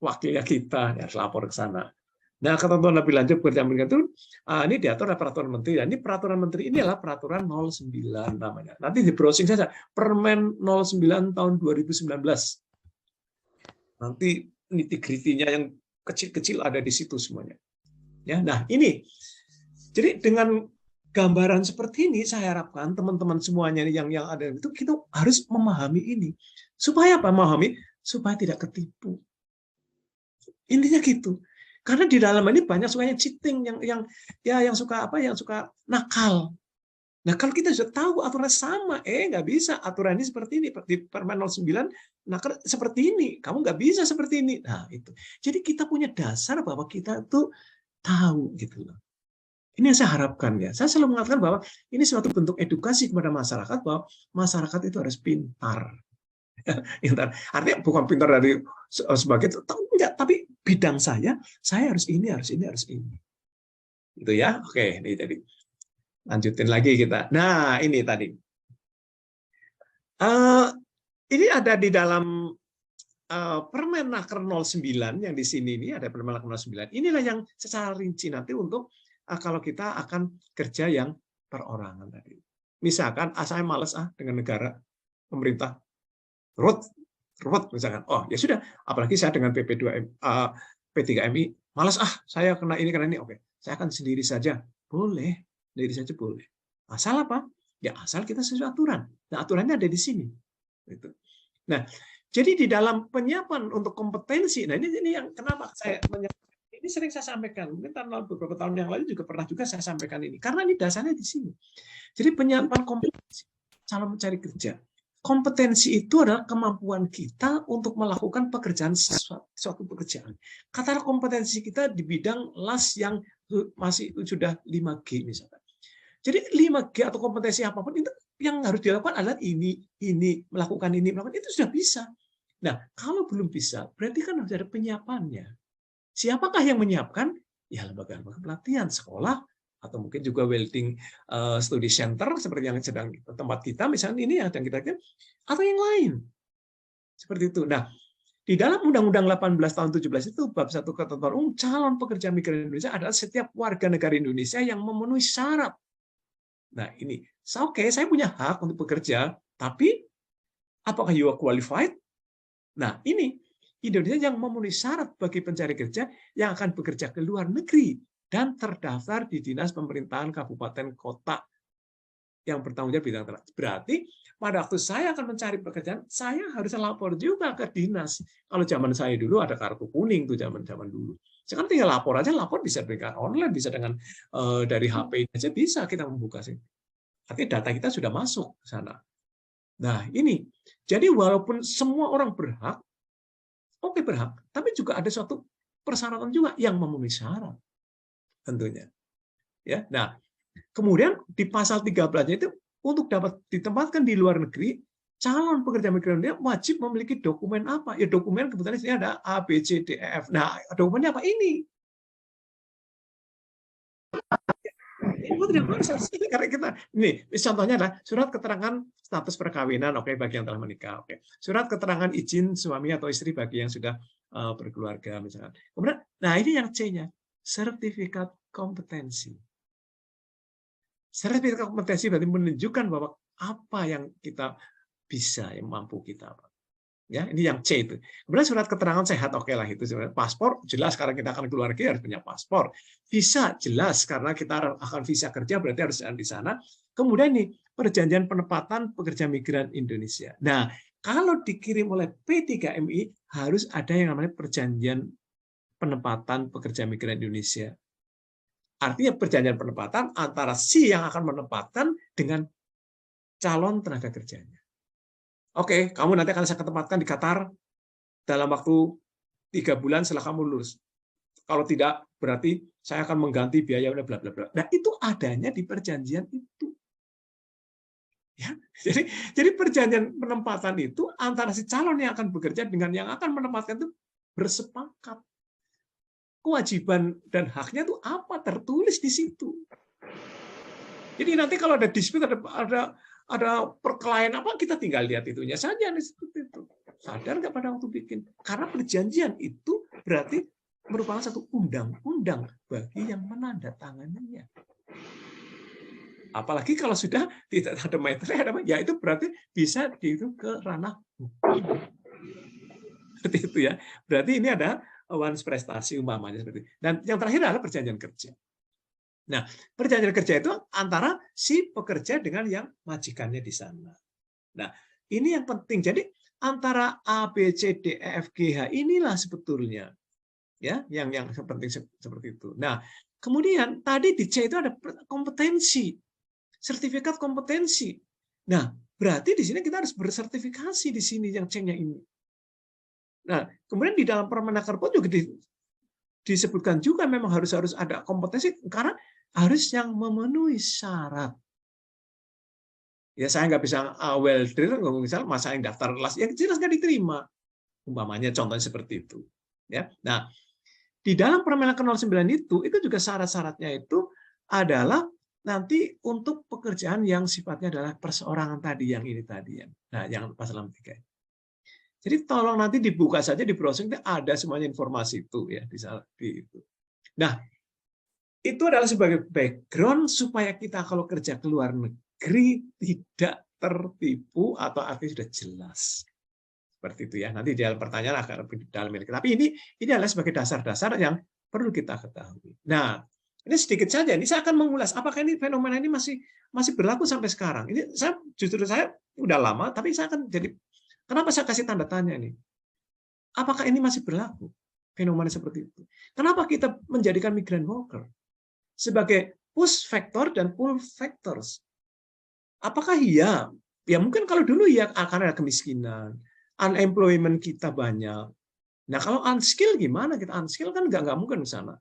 Speaker 1: wakilnya kita ya, harus lapor ke sana. Nah, ketentuan lebih lanjut pekerja migran itu ini diatur oleh peraturan menteri. Dan ini peraturan menteri ini adalah peraturan 09 namanya. Nanti di browsing saja Permen 09 tahun 2019. Nanti nitty-gritty-nya yang kecil-kecil ada di situ semuanya. Ya, nah ini. Jadi dengan gambaran seperti ini saya harapkan teman-teman semuanya yang ada itu kita harus memahami ini. Supaya apa? Memahami supaya tidak ketipu. Intinya gitu. Karena di dalam ini banyak sukanya cheating yang suka nakal. Nah, kalau kita sudah tahu aturan sama, nggak bisa aturan ini seperti ini di Permen 09 nakal seperti ini, kamu nggak bisa seperti ini. Nah, itu. Jadi kita punya dasar bahwa kita tuh tahu gitu loh. Ini yang saya harapkan ya. Saya selalu mengatakan bahwa ini suatu bentuk edukasi kepada masyarakat bahwa masyarakat itu harus pintar. Artinya bukan pintar dari sebagai enggak, tapi bidang saya harus ini. Itu ya. Oke, ini tadi. Lanjutin lagi kita. Nah, ini tadi. Ini ada di dalam Permenaker 09 yang di sini ini ada Permenaker 09. Inilah yang secara rinci nanti untuk kalau kita akan kerja yang perorangan tadi. Misalkan saya malas dengan negara pemerintah ruwet misalkan. Oh, ya sudah, apalagi saya dengan P3MI malas saya kena ini. Oke, saya akan sendiri saja. Boleh, sendiri saja boleh. Asal apa? Ya asal kita sesuai aturan. Nah, aturannya ada di sini. Gitu. Nah, jadi di dalam penyiapan untuk kompetensi, nah ini yang kenapa saya ini sering saya sampaikan. Mungkin beberapa tahun yang lalu juga pernah saya sampaikan ini. Karena ini dasarnya di sini. Jadi penyiapan kompetensi calon mencari kerja. Kompetensi itu adalah kemampuan kita untuk melakukan pekerjaan suatu pekerjaan. Katakanlah kompetensi kita di bidang las yang masih sudah 5G misalnya. Jadi 5G atau kompetensi apapun itu yang harus dilakukan adalah ini melakukan itu sudah bisa. Nah, kalau belum bisa, berarti kan harus ada penyiapannya. Siapakah yang menyiapkan? Ya lembaga-lembaga pelatihan, sekolah, atau mungkin juga welding study center seperti yang sedang tempat kita misalnya ini yang kita atau yang lain seperti itu. Nah, di dalam Undang-Undang 18 tahun 17 itu bab 1 ketentuan umum calon pekerja migran Indonesia adalah setiap warga negara Indonesia yang memenuhi syarat. Nah, ini oke, saya punya hak untuk bekerja, tapi apakah you are qualified? Nah, ini Indonesia yang memenuhi syarat bagi pencari kerja yang akan bekerja ke luar negeri dan terdaftar di Dinas Pemerintahan Kabupaten Kota yang bertanggung jawab bidang tenaga. Berarti pada waktu saya akan mencari pekerjaan, saya harus lapor juga ke dinas. Kalau zaman saya dulu ada kartu kuning tuh zaman dulu. Sekarang tinggal lapor aja, lapor bisa dengan online, bisa dengan dari HP aja bisa kita membuka sih. Artinya data kita sudah masuk ke sana. Nah, ini. Jadi walaupun semua orang berhak, oke berhak, tapi juga ada suatu persyaratan juga yang memenuhi syarat. Tentunya. Ya. Nah, kemudian di pasal 13-nya itu untuk dapat ditempatkan di luar negeri, calon pekerja migran Indonesia wajib memiliki dokumen apa? Ya dokumen kebetulan di sini ada A, B, C, D, E, F. Nah, dokumennya apa ini? Karena kita ini contohnya adalah surat keterangan status perkawinan, oke, bagi yang telah menikah, oke. Surat keterangan izin suami atau istri bagi yang sudah berkeluarga misalkan. Kemudian, nah ini yang C-nya, sertifikat kompetensi. Sertifikat kompetensi berarti menunjukkan bahwa apa yang kita bisa, yang mampu kita. Ya, ini yang C itu. Kemudian surat keterangan sehat, oke lah itu sebenarnya. Paspor jelas karena kita akan keluar negeri harus punya paspor. Visa jelas karena kita akan visa kerja berarti harus di sana. Kemudian nih perjanjian penempatan pekerja migran Indonesia. Nah, kalau dikirim oleh P3MI harus ada yang namanya perjanjian penempatan pekerja migran Indonesia. Artinya perjanjian penempatan antara si yang akan menempatkan dengan calon tenaga kerjanya. Oke, kamu nanti akan saya tempatkan di Qatar dalam waktu 3 bulan setelah kamu lulus. Kalau tidak, berarti saya akan mengganti biaya bla bla bla. Nah, itu adanya di perjanjian itu. Ya, jadi perjanjian penempatan itu antara si calon yang akan bekerja dengan yang akan menempatkan itu bersepakat. Kewajiban dan haknya itu apa tertulis di situ. Jadi nanti kalau ada dispute, ada perkelahian apa, kita tinggal lihat itunya saja seperti itu. Sadar nggak pada waktu bikin? Karena perjanjian itu berarti merupakan satu undang-undang bagi yang menandatanganinya. Apalagi kalau sudah tidak ada materi, ya itu berarti bisa dihitung ke ranah hukum. Seperti itu ya. Berarti ini ada once prestasi umpamanya seperti itu. Dan yang terakhir adalah perjanjian kerja. Nah, perjanjian kerja itu antara si pekerja dengan yang majikannya di sana. Nah, ini yang penting. Jadi antara A, B, C, D, E, F, G, H inilah sebetulnya ya yang penting seperti itu. Nah, kemudian tadi di C itu ada kompetensi, sertifikat kompetensi. Nah, berarti di sini kita harus bersertifikasi di sini yang C-nya ini. Nah, kemudian di dalam Permenaker pun juga disebutkan juga memang harus ada kompetensi karena harus yang memenuhi syarat. Ya saya nggak bisa welder, misal masa yang daftar kelas, yang jelas nggak diterima. Umpamanya contohnya seperti itu. Ya, nah di dalam Permenaker 09 itu juga syarat-syaratnya itu adalah nanti untuk pekerjaan yang sifatnya adalah perseorangan tadi yang ini tadi ya. Nah yang pasal 63. Jadi tolong nanti dibuka saja di browsing ada semuanya informasi itu ya di itu. Nah itu adalah sebagai background supaya kita kalau kerja ke luar negeri tidak tertipu atau artinya sudah jelas. Seperti itu ya. Nanti di dalam pertanyaan akan lebih dalam ini. Tapi ini adalah sebagai dasar-dasar yang perlu kita ketahui. Nah, ini sedikit saja. Ini saya akan mengulas apakah ini fenomena ini masih berlaku sampai sekarang. Ini justru saya udah lama, tapi saya akan jadi kenapa saya kasih tanda tanya ini? Apakah ini masih berlaku fenomena seperti itu? Kenapa kita menjadikan migrant worker sebagai push factor dan pull factors? Apakah iya? Ya mungkin kalau dulu ya akan ada kemiskinan, unemployment kita banyak. Nah kalau unskill gimana? Kita unskill kan nggak mungkin ke sana.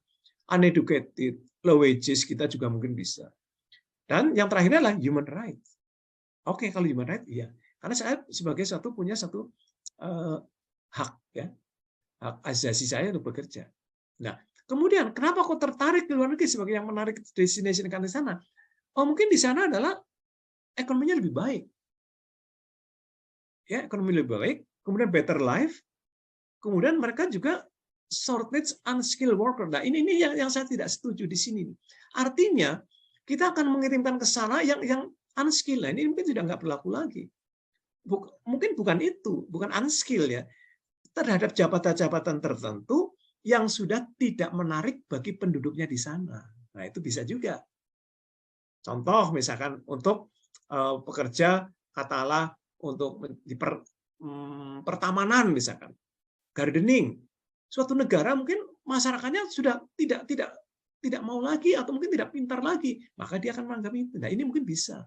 Speaker 1: Uneducated, low wages kita juga mungkin bisa. Dan yang terakhir adalah human rights. Oke, kalau human rights iya. Karena saya sebagai punya satu hak ya, hak asasi saya untuk bekerja. Nah, kemudian kenapa kok tertarik ke luar negeri sebagai yang menarik destination kan di sana? Oh, mungkin di sana adalah ekonominya lebih baik. Ya, ekonomi lebih baik, kemudian better life, kemudian mereka juga shortage unskilled worker. Nah, ini yang saya tidak setuju di sini. Artinya, kita akan mengirimkan ke sana yang unskilled. Nah, ini mungkin sudah nggak berlaku lagi. Mungkin bukan itu, bukan unskilled ya. Terhadap jabatan-jabatan tertentu yang sudah tidak menarik bagi penduduknya di sana. Nah, itu bisa juga. Contoh misalkan untuk pekerja katakanlah untuk di pertamanan misalkan, gardening. Suatu negara mungkin masyarakatnya sudah tidak mau lagi atau mungkin tidak pintar lagi, maka dia akan menganggap itu. Nah, ini mungkin bisa.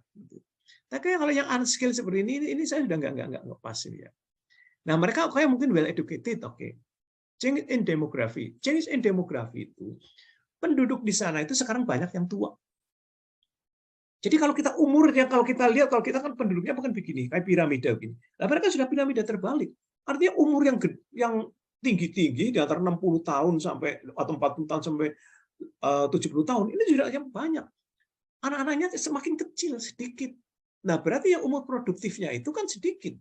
Speaker 1: Tapi kalau yang unskilled seperti ini saya sudah nggak pas ini ya. Nah, mereka kayak mungkin well educated, oke. Change in demography. Change in demography itu penduduk di sana itu sekarang banyak yang tua. Jadi kalau kita umurnya, kalau kita lihat, kalau kita kan penduduknya bukan begini, kayak piramida begini. Nah, mereka sudah piramida terbalik. Artinya umur yang tinggi-tinggi di antara 60 tahun sampai atau 40 tahun sampai 70 tahun ini sudah yang banyak. Anak-anaknya semakin kecil sedikit. Nah, berarti yang umur produktifnya itu kan sedikit.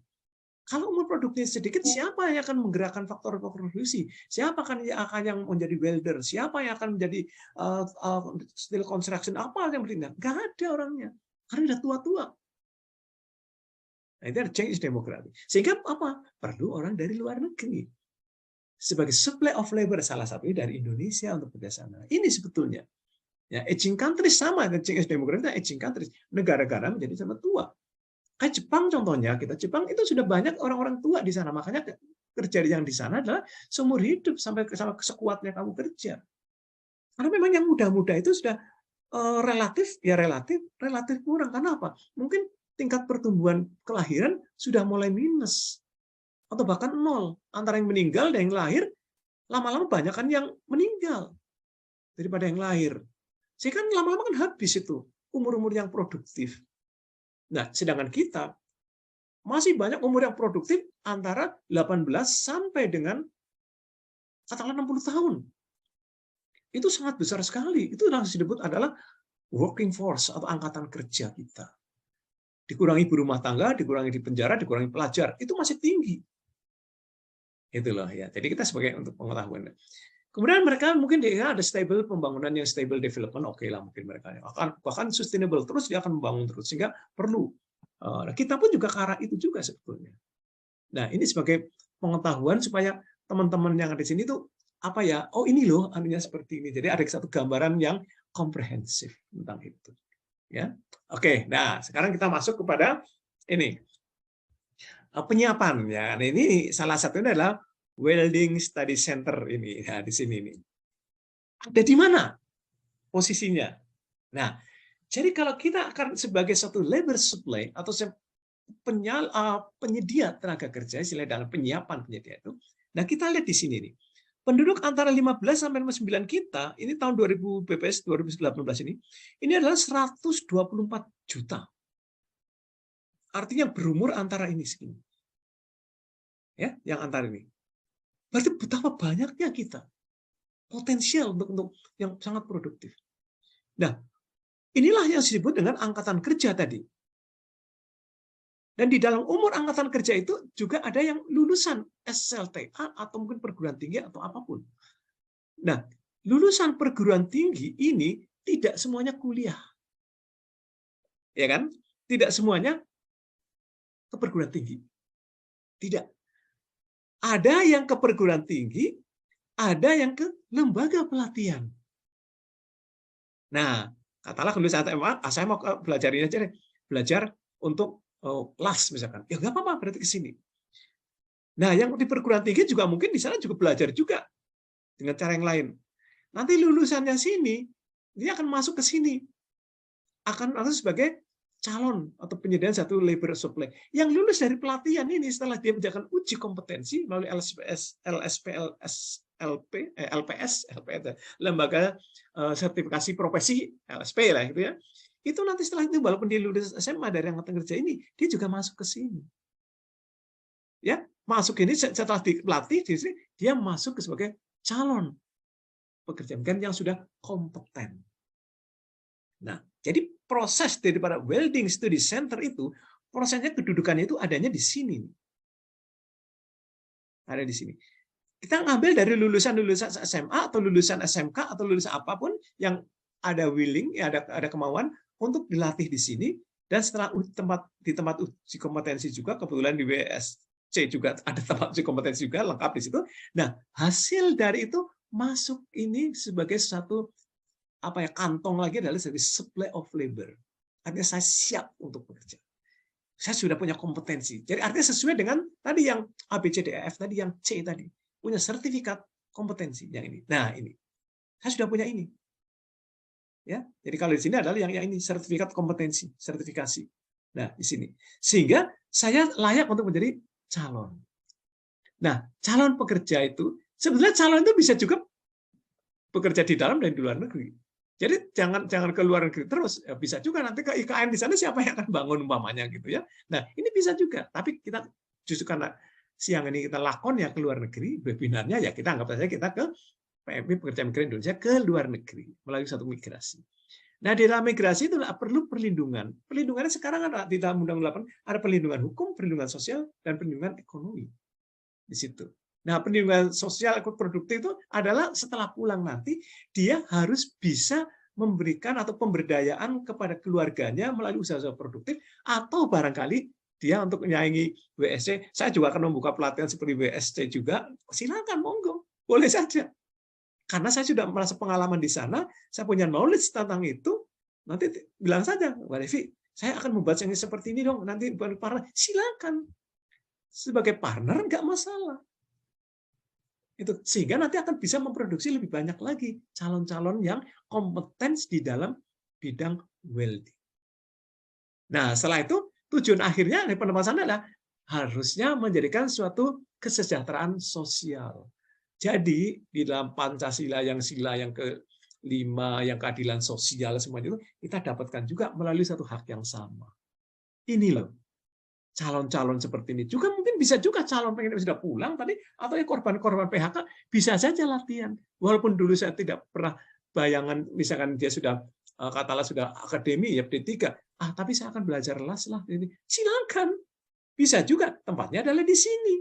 Speaker 1: Kalau umur produktif sedikit, siapa yang akan menggerakkan faktor produksi? Siapa yang akan menjadi welder? Siapa yang akan menjadi steel construction? Apa yang bertindak? Nggak ada orangnya. Karena udah tua-tua. Nah, itu ada change demographic. Sehingga apa? Perlu orang dari luar negeri. Sebagai supply of labor, salah satunya dari Indonesia untuk bekerja sana. Ini sebetulnya. Ya, aging countries sama dengan change demographic, aging countries. Negara-negara menjadi sangat tua. Kayak Jepang contohnya, Jepang itu sudah banyak orang-orang tua di sana. Makanya kerja yang di sana adalah seumur hidup sampai sekuatnya kamu kerja. Karena memang yang muda-muda itu sudah relatif kurang. Karena apa? Mungkin tingkat pertumbuhan kelahiran sudah mulai minus atau bahkan nol. Antara yang meninggal dan yang lahir, lama-lama banyak kan yang meninggal daripada yang lahir. Sehingga lama-lama kan habis itu umur-umur yang produktif. Nah, sedangkan kita masih banyak umur yang produktif antara 18 sampai dengan katakanlah 60 tahun. Itu sangat besar sekali. Itu yang disebut adalah working force atau angkatan kerja kita. Dikurangi ibu rumah tangga, dikurangi di penjara, dikurangi pelajar, itu masih tinggi. Itu loh ya. Jadi kita sebagai untuk pengetahuan. Kemudian mereka mungkin dia ada stable pembangunan yang stable development, oke lah mungkin mereka akan bahkan sustainable terus dia akan membangun terus sehingga perlu. Kita pun juga ke arah itu juga sebetulnya. Nah ini sebagai pengetahuan supaya teman-teman yang ada di sini tuh apa ya? Oh ini loh anunya seperti ini. Jadi ada satu gambaran yang komprehensif tentang itu. Ya, oke. Nah sekarang kita masuk kepada ini penyiapan ya. Nah, ini salah satunya adalah Welding Study Center ini. Nah, di sini nih. Ada di mana posisinya? Nah, jadi kalau kita akan sebagai satu labor supply atau penyedia tenaga kerja, istilah dalam penyiapan penyedia itu. Nah, kita lihat di sini nih. Penduduk antara 15 sampai 59 kita, ini tahun 2000 BPS 2018 ini adalah 124 juta. Artinya berumur antara ini segini. Ya, yang antara ini. Berarti betapa banyaknya kita potensial untuk yang sangat produktif. Nah, inilah yang disebut dengan angkatan kerja tadi. Dan di dalam umur angkatan kerja itu juga ada yang lulusan SLTA atau mungkin perguruan tinggi atau apapun. Nah, lulusan perguruan tinggi ini tidak semuanya kuliah. Ya kan? Tidak semuanya ke perguruan tinggi. Tidak. Ada yang ke perguruan tinggi, ada yang ke lembaga pelatihan. Nah, katakanlah lulusan SMA, saya mau belajar ini aja deh. Belajar untuk las misalkan. Ya nggak apa-apa, berarti ke sini. Nah, yang di perguruan tinggi juga mungkin di sana juga belajar juga dengan cara yang lain. Nanti lulusannya sini, dia akan masuk ke sini. Akan masuk sebagai calon atau penyediaan satu labor supply. Yang lulus dari pelatihan ini setelah dia menjalankan uji kompetensi melalui LPS, lembaga sertifikasi profesi LSP lah gitu ya. Itu nanti setelah itu walaupun dia lulus SMA dari angkatan kerja ini, dia juga masuk ke sini. Ya, masuk ini setelah dilatih di sini dia masuk ke sebagai calon pekerja yang sudah kompeten. Nah, jadi proses daripada Welding Study Center itu, prosesnya kedudukannya itu adanya di sini. Ada di sini. Kita ngambil dari lulusan-lulusan SMA atau lulusan SMK atau lulusan apapun yang ada willing, ya ada kemauan untuk dilatih di sini, dan setelah di tempat uji kompetensi juga, kebetulan di WSC juga ada tempat uji kompetensi juga, lengkap di situ. Nah, hasil dari itu masuk ini sebagai satu kantong lagi adalah sebagai supply of labor. Artinya saya siap untuk bekerja. Saya sudah punya kompetensi. Jadi artinya sesuai dengan tadi yang ABCDEF tadi, yang C tadi. Punya sertifikat kompetensi yang ini. Nah, ini. Saya sudah punya ini. Ya, jadi kalau di sini adalah yang ini sertifikat kompetensi, sertifikasi. Nah, di sini. Sehingga saya layak untuk menjadi calon. Nah, calon pekerja itu sebenarnya calon itu bisa juga bekerja di dalam dan di luar negeri. Jadi jangan ke luar negeri terus, ya, bisa juga nanti ke IKN di sana siapa yang akan bangun umpamanya gitu ya. Nah, ini bisa juga, tapi kita justru karena siang ini kita lakon ya ke luar negeri, webinarnya ya kita anggap saja kita ke PMI Pekerja Migran Indonesia ke luar negeri melalui satu migrasi. Nah, di dalam migrasi itu perlu perlindungan. Perlindungannya sekarang ada di dalam Undang-Undang 8 ada perlindungan hukum, perlindungan sosial, dan perlindungan ekonomi di situ. Nah, perlindungan sosial produktif itu adalah setelah pulang nanti dia harus bisa memberikan atau pemberdayaan kepada keluarganya melalui usaha-usaha produktif atau barangkali dia untuk menyaingi WSC. Saya juga akan membuka pelatihan seperti WSC juga. Silakan, monggo, boleh saja. Karena saya sudah merasa pengalaman di sana, saya punya knowledge tentang itu, nanti bilang saja, Mbak Devi, saya akan membuat yang seperti ini dong, nanti partner, silakan. Sebagai partner nggak masalah. Itu sehingga nanti akan bisa memproduksi lebih banyak lagi calon-calon yang kompeten di dalam bidang welding. Nah, setelah itu tujuan akhirnya dari penempatan adalah harusnya menjadikan suatu kesejahteraan sosial. Jadi di dalam Pancasila yang sila yang ke-5, yang keadilan sosial semuanya itu kita dapatkan juga melalui satu hak yang sama. Ini loh, calon-calon seperti ini juga mungkin bisa juga calon pengen sudah pulang tadi atau yang korban-korban PHK bisa saja latihan. Walaupun dulu saya tidak pernah bayangan misalkan dia sudah katakanlah sudah akademi ya D3, tapi saya akan belajar las lah ini. Silakan. Bisa juga tempatnya adalah di sini.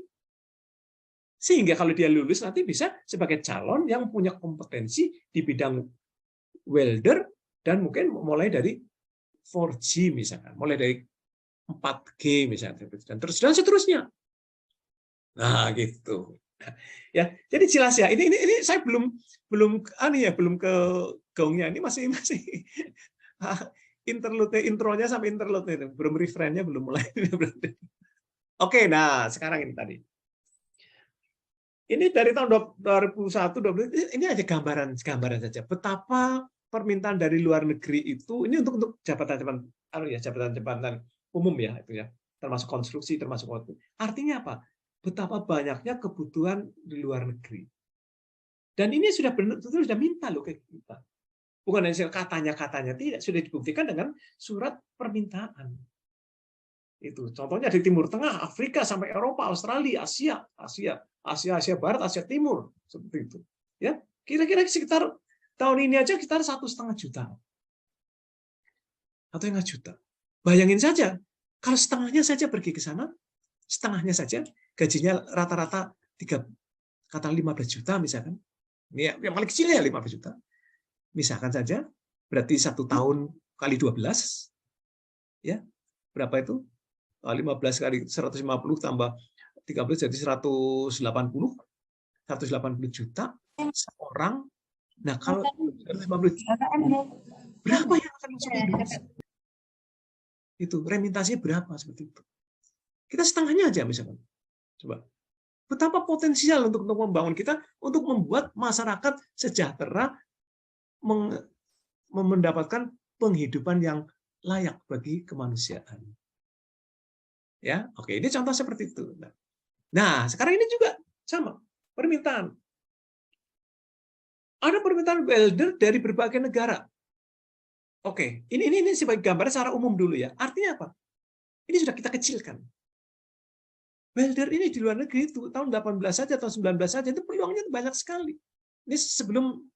Speaker 1: Sehingga kalau dia lulus nanti bisa sebagai calon yang punya kompetensi di bidang welder dan mungkin mulai dari 4G misalkan, mulai dari 4G misalnya dan seterusnya. Nah, gitu. Ya, jadi jelas ya. Ini saya belum ke gongnya ini masih interlude intronya sampai interlude itu. Belum referennya belum mulai. Oke, nah sekarang ini tadi. Ini dari tahun 2021, ini aja gambaran saja betapa permintaan dari luar negeri itu ini untuk jabatan-jabatan umum ya itu ya, termasuk konstruksi, termasuk waktu. Artinya apa? Betapa banyaknya kebutuhan di luar negeri. Dan ini sudah benar-benar sudah minta loh ke kita. Bukan hanya katanya tidak, sudah dibuktikan dengan surat permintaan. Itu contohnya di Timur Tengah, Afrika sampai Eropa, Australia, Asia Barat, Asia Timur seperti itu. Ya, kira-kira sekitar tahun ini aja sekitar 1,5 juta. 1,5 juta. Bayangin saja, kalau setengahnya saja pergi ke sana, setengahnya saja gajinya rata-rata 15 juta misalkan. Ini yang paling kecilnya 15 juta. Misalkan saja, berarti 1 tahun kali 12 ya. Berapa itu? 15 kali 150 tambah 13 jadi 180 juta seorang. Nah, kalau 150 juta, berapa yang akan masuk ke Indonesia? Itu remintasinya berapa seperti itu. Kita setengahnya aja misalkan. Coba. Betapa potensial untuk membangun kita untuk membuat masyarakat sejahtera mendapatkan penghidupan yang layak bagi kemanusiaan. Ya, oke, ini contoh seperti itu. Nah, sekarang ini juga sama permintaan. Ada permintaan welder dari berbagai negara. Oke, ini sebagai gambaran secara umum dulu ya. Artinya apa? Ini sudah kita kecilkan. Welder ini di luar negeri itu tahun 18 saja atau 19 saja itu peluangnya banyak sekali. Ini sebelum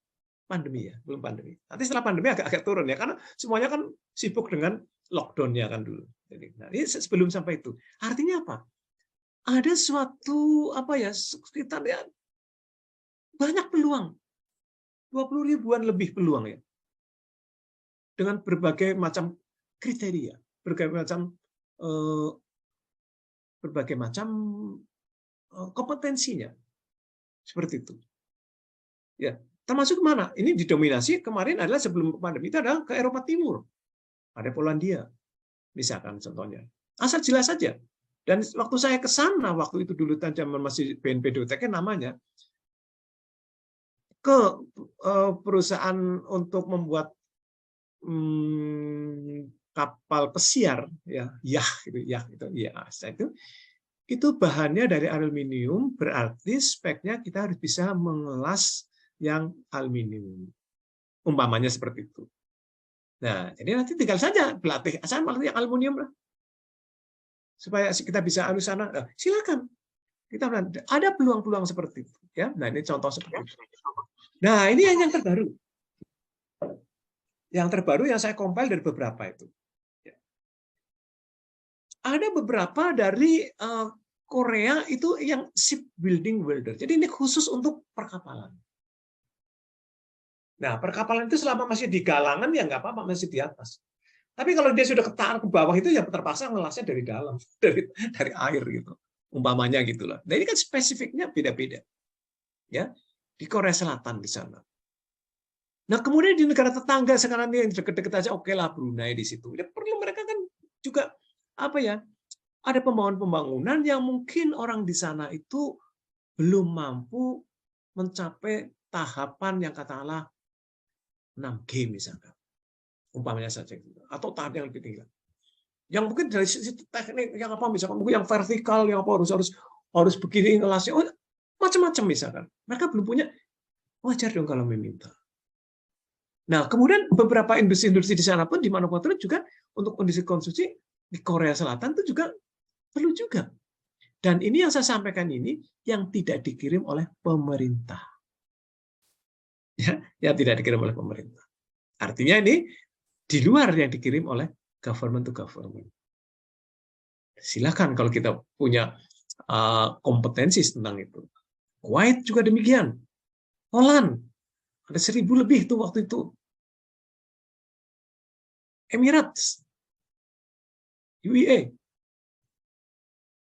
Speaker 1: pandemi ya, belum pandemi. Nanti setelah pandemi agak turun ya, karena semuanya kan sibuk dengan lockdown-nya kan dulu. Jadi, nah, ini sebelum sampai itu. Artinya apa? Ada suatu sekitar ya banyak peluang. 20 ribuan lebih peluang ya. Dengan berbagai macam kriteria, berbagai macam kompetensinya. Seperti itu. Ya, termasuk mana? Ini didominasi kemarin adalah sebelum pandemi itu adalah ke Eropa Timur. Ada Polandia, misalkan contohnya. Asal jelas saja. Dan waktu saya ke sana, waktu itu dulu zaman masih BNPDUTK namanya, ke perusahaan untuk membuat kapal pesiar, itu bahannya dari aluminium, berarti speknya kita harus bisa mengelas yang aluminium. Umpamanya seperti itu. Nah, jadi nanti tinggal saja berlatih, asal yang aluminium lah. Supaya kita bisa anu sana, silakan. Kita ada peluang-peluang seperti itu, ya. Nah, ini contoh seperti itu. Nah, ini yang terbaru. Yang terbaru yang saya compile dari beberapa itu. Ada beberapa dari Korea itu yang shipbuilding welder. Jadi ini khusus untuk perkapalan. Nah, perkapalan itu selama masih di galangan ya nggak apa-apa, masih di atas. Tapi kalau dia sudah ke bawah itu ya terpaksa ngelasnya dari dalam, dari air gitu. Umpamanya gitulah. Nah, ini kan spesifiknya beda-beda. Ya, di Korea Selatan di sana. Nah, kemudian di negara tetangga sekarang yang dekat-dekat aja oke lah Brunei di situ. Ya, perlu mereka kan juga apa ya? Ada pembangunan yang mungkin orang di sana itu belum mampu mencapai tahapan yang katakanlah 6G misalkan. Umpamanya saja atau tahap yang lebih tinggi. Yang mungkin dari sisi teknik yang apa misalkan mungkin yang vertikal yang apa harus begini ngelasnya macam-macam misalkan. Mereka belum punya, wajar dong kalau meminta. Nah, kemudian beberapa industri-industri di sana pun di manufaktur juga untuk industri konstruksi di Korea Selatan itu juga perlu juga. Dan ini yang saya sampaikan ini yang tidak dikirim oleh pemerintah. Ya, yang tidak dikirim oleh pemerintah. Artinya ini di luar yang dikirim oleh government to government. Silakan kalau kita punya kompetensi tentang itu. Kuwait juga demikian. Holland ada 1.000 lebih tuh waktu itu. Emirates, UEA.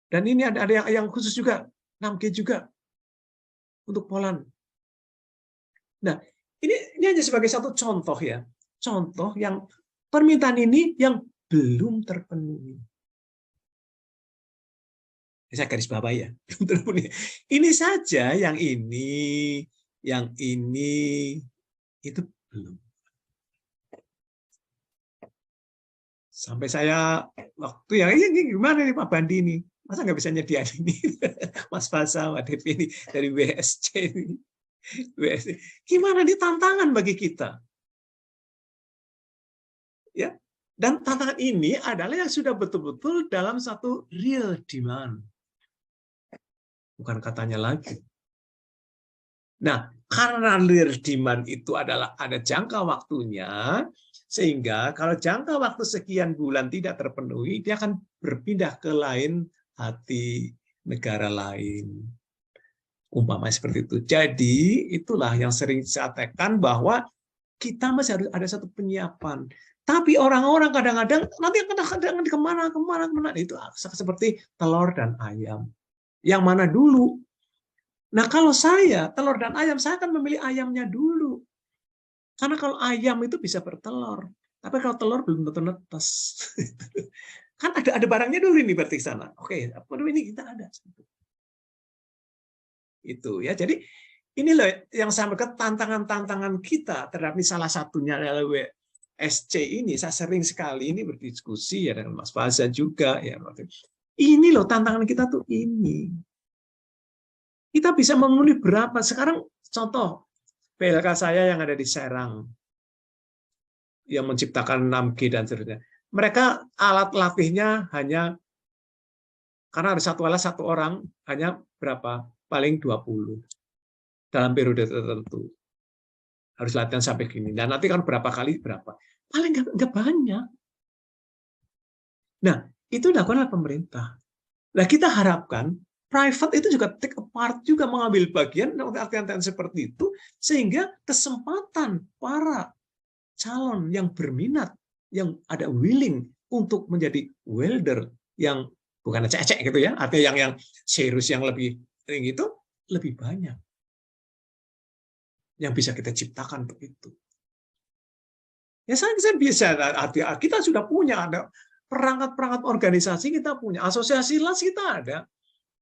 Speaker 1: Dan ini ada yang khusus juga, 6G juga untuk Poland. Nah, ini hanya sebagai satu contoh ya. Contoh yang permintaan ini yang belum terpenuhi. Saya garis bawahi ya, belum terpenuhi. Ini saja yang ini itu belum. Sampai saya waktu yang ini gimana nih Pak Bandi ini? Masa nggak bisa nyediain ini? Mas Fasa, Pak Devi ini dari WSC ini. WSC. Gimana nih tantangan bagi kita? Ya. Dan tantangan ini adalah yang sudah betul-betul dalam satu real demand. Bukan katanya lagi. Nah, karena real demand itu adalah ada jangka waktunya, sehingga kalau jangka waktu sekian bulan tidak terpenuhi, dia akan berpindah ke lain hati negara lain. Umpamanya seperti itu. Jadi, itulah yang sering saya tekan bahwa kita masih harus ada satu penyiapan. Tapi orang-orang kadang-kadang nanti kadang-kadang kemana. Itu seperti telur dan ayam. Yang mana dulu? Nah, kalau saya, telur dan ayam, saya akan memilih ayamnya dulu. Karena kalau ayam itu bisa bertelur. Tapi kalau telur belum tentu netes. Kan ada barangnya dulu ini berarti sana. Oke, apa dulu ini kita ada. Itu ya. Jadi ini loh yang sama ke tantangan-tantangan kita terhadap salah satunya adalah WSC ini. Saya sering sekali ini berdiskusi ya dengan Mas Faza juga ya. Ini loh tantangan kita tuh ini. Kita bisa memenuhi berapa? Sekarang contoh PLK saya yang ada di Serang yang menciptakan 6G dan seterusnya. Mereka alat latihnya hanya karena ada satu alat satu orang hanya berapa? Paling 20 dalam periode tertentu. Harus latihan sampai gini. Dan nanti kan berapa kali berapa? Paling nggak banyak. Nah, itu dilakukan oleh pemerintah. Nah, kita harapkan private itu juga take a part juga mengambil bagian artian seperti itu sehingga kesempatan para calon yang berminat yang ada willing untuk menjadi welder yang bukan ecek-ecek gitu ya, artinya yang serius yang lebih tinggi itu lebih banyak yang bisa kita ciptakan untuk itu. Ya saya bisa, kita sudah punya ada perangkat-perangkat organisasi kita punya, asosiasi las kita ada.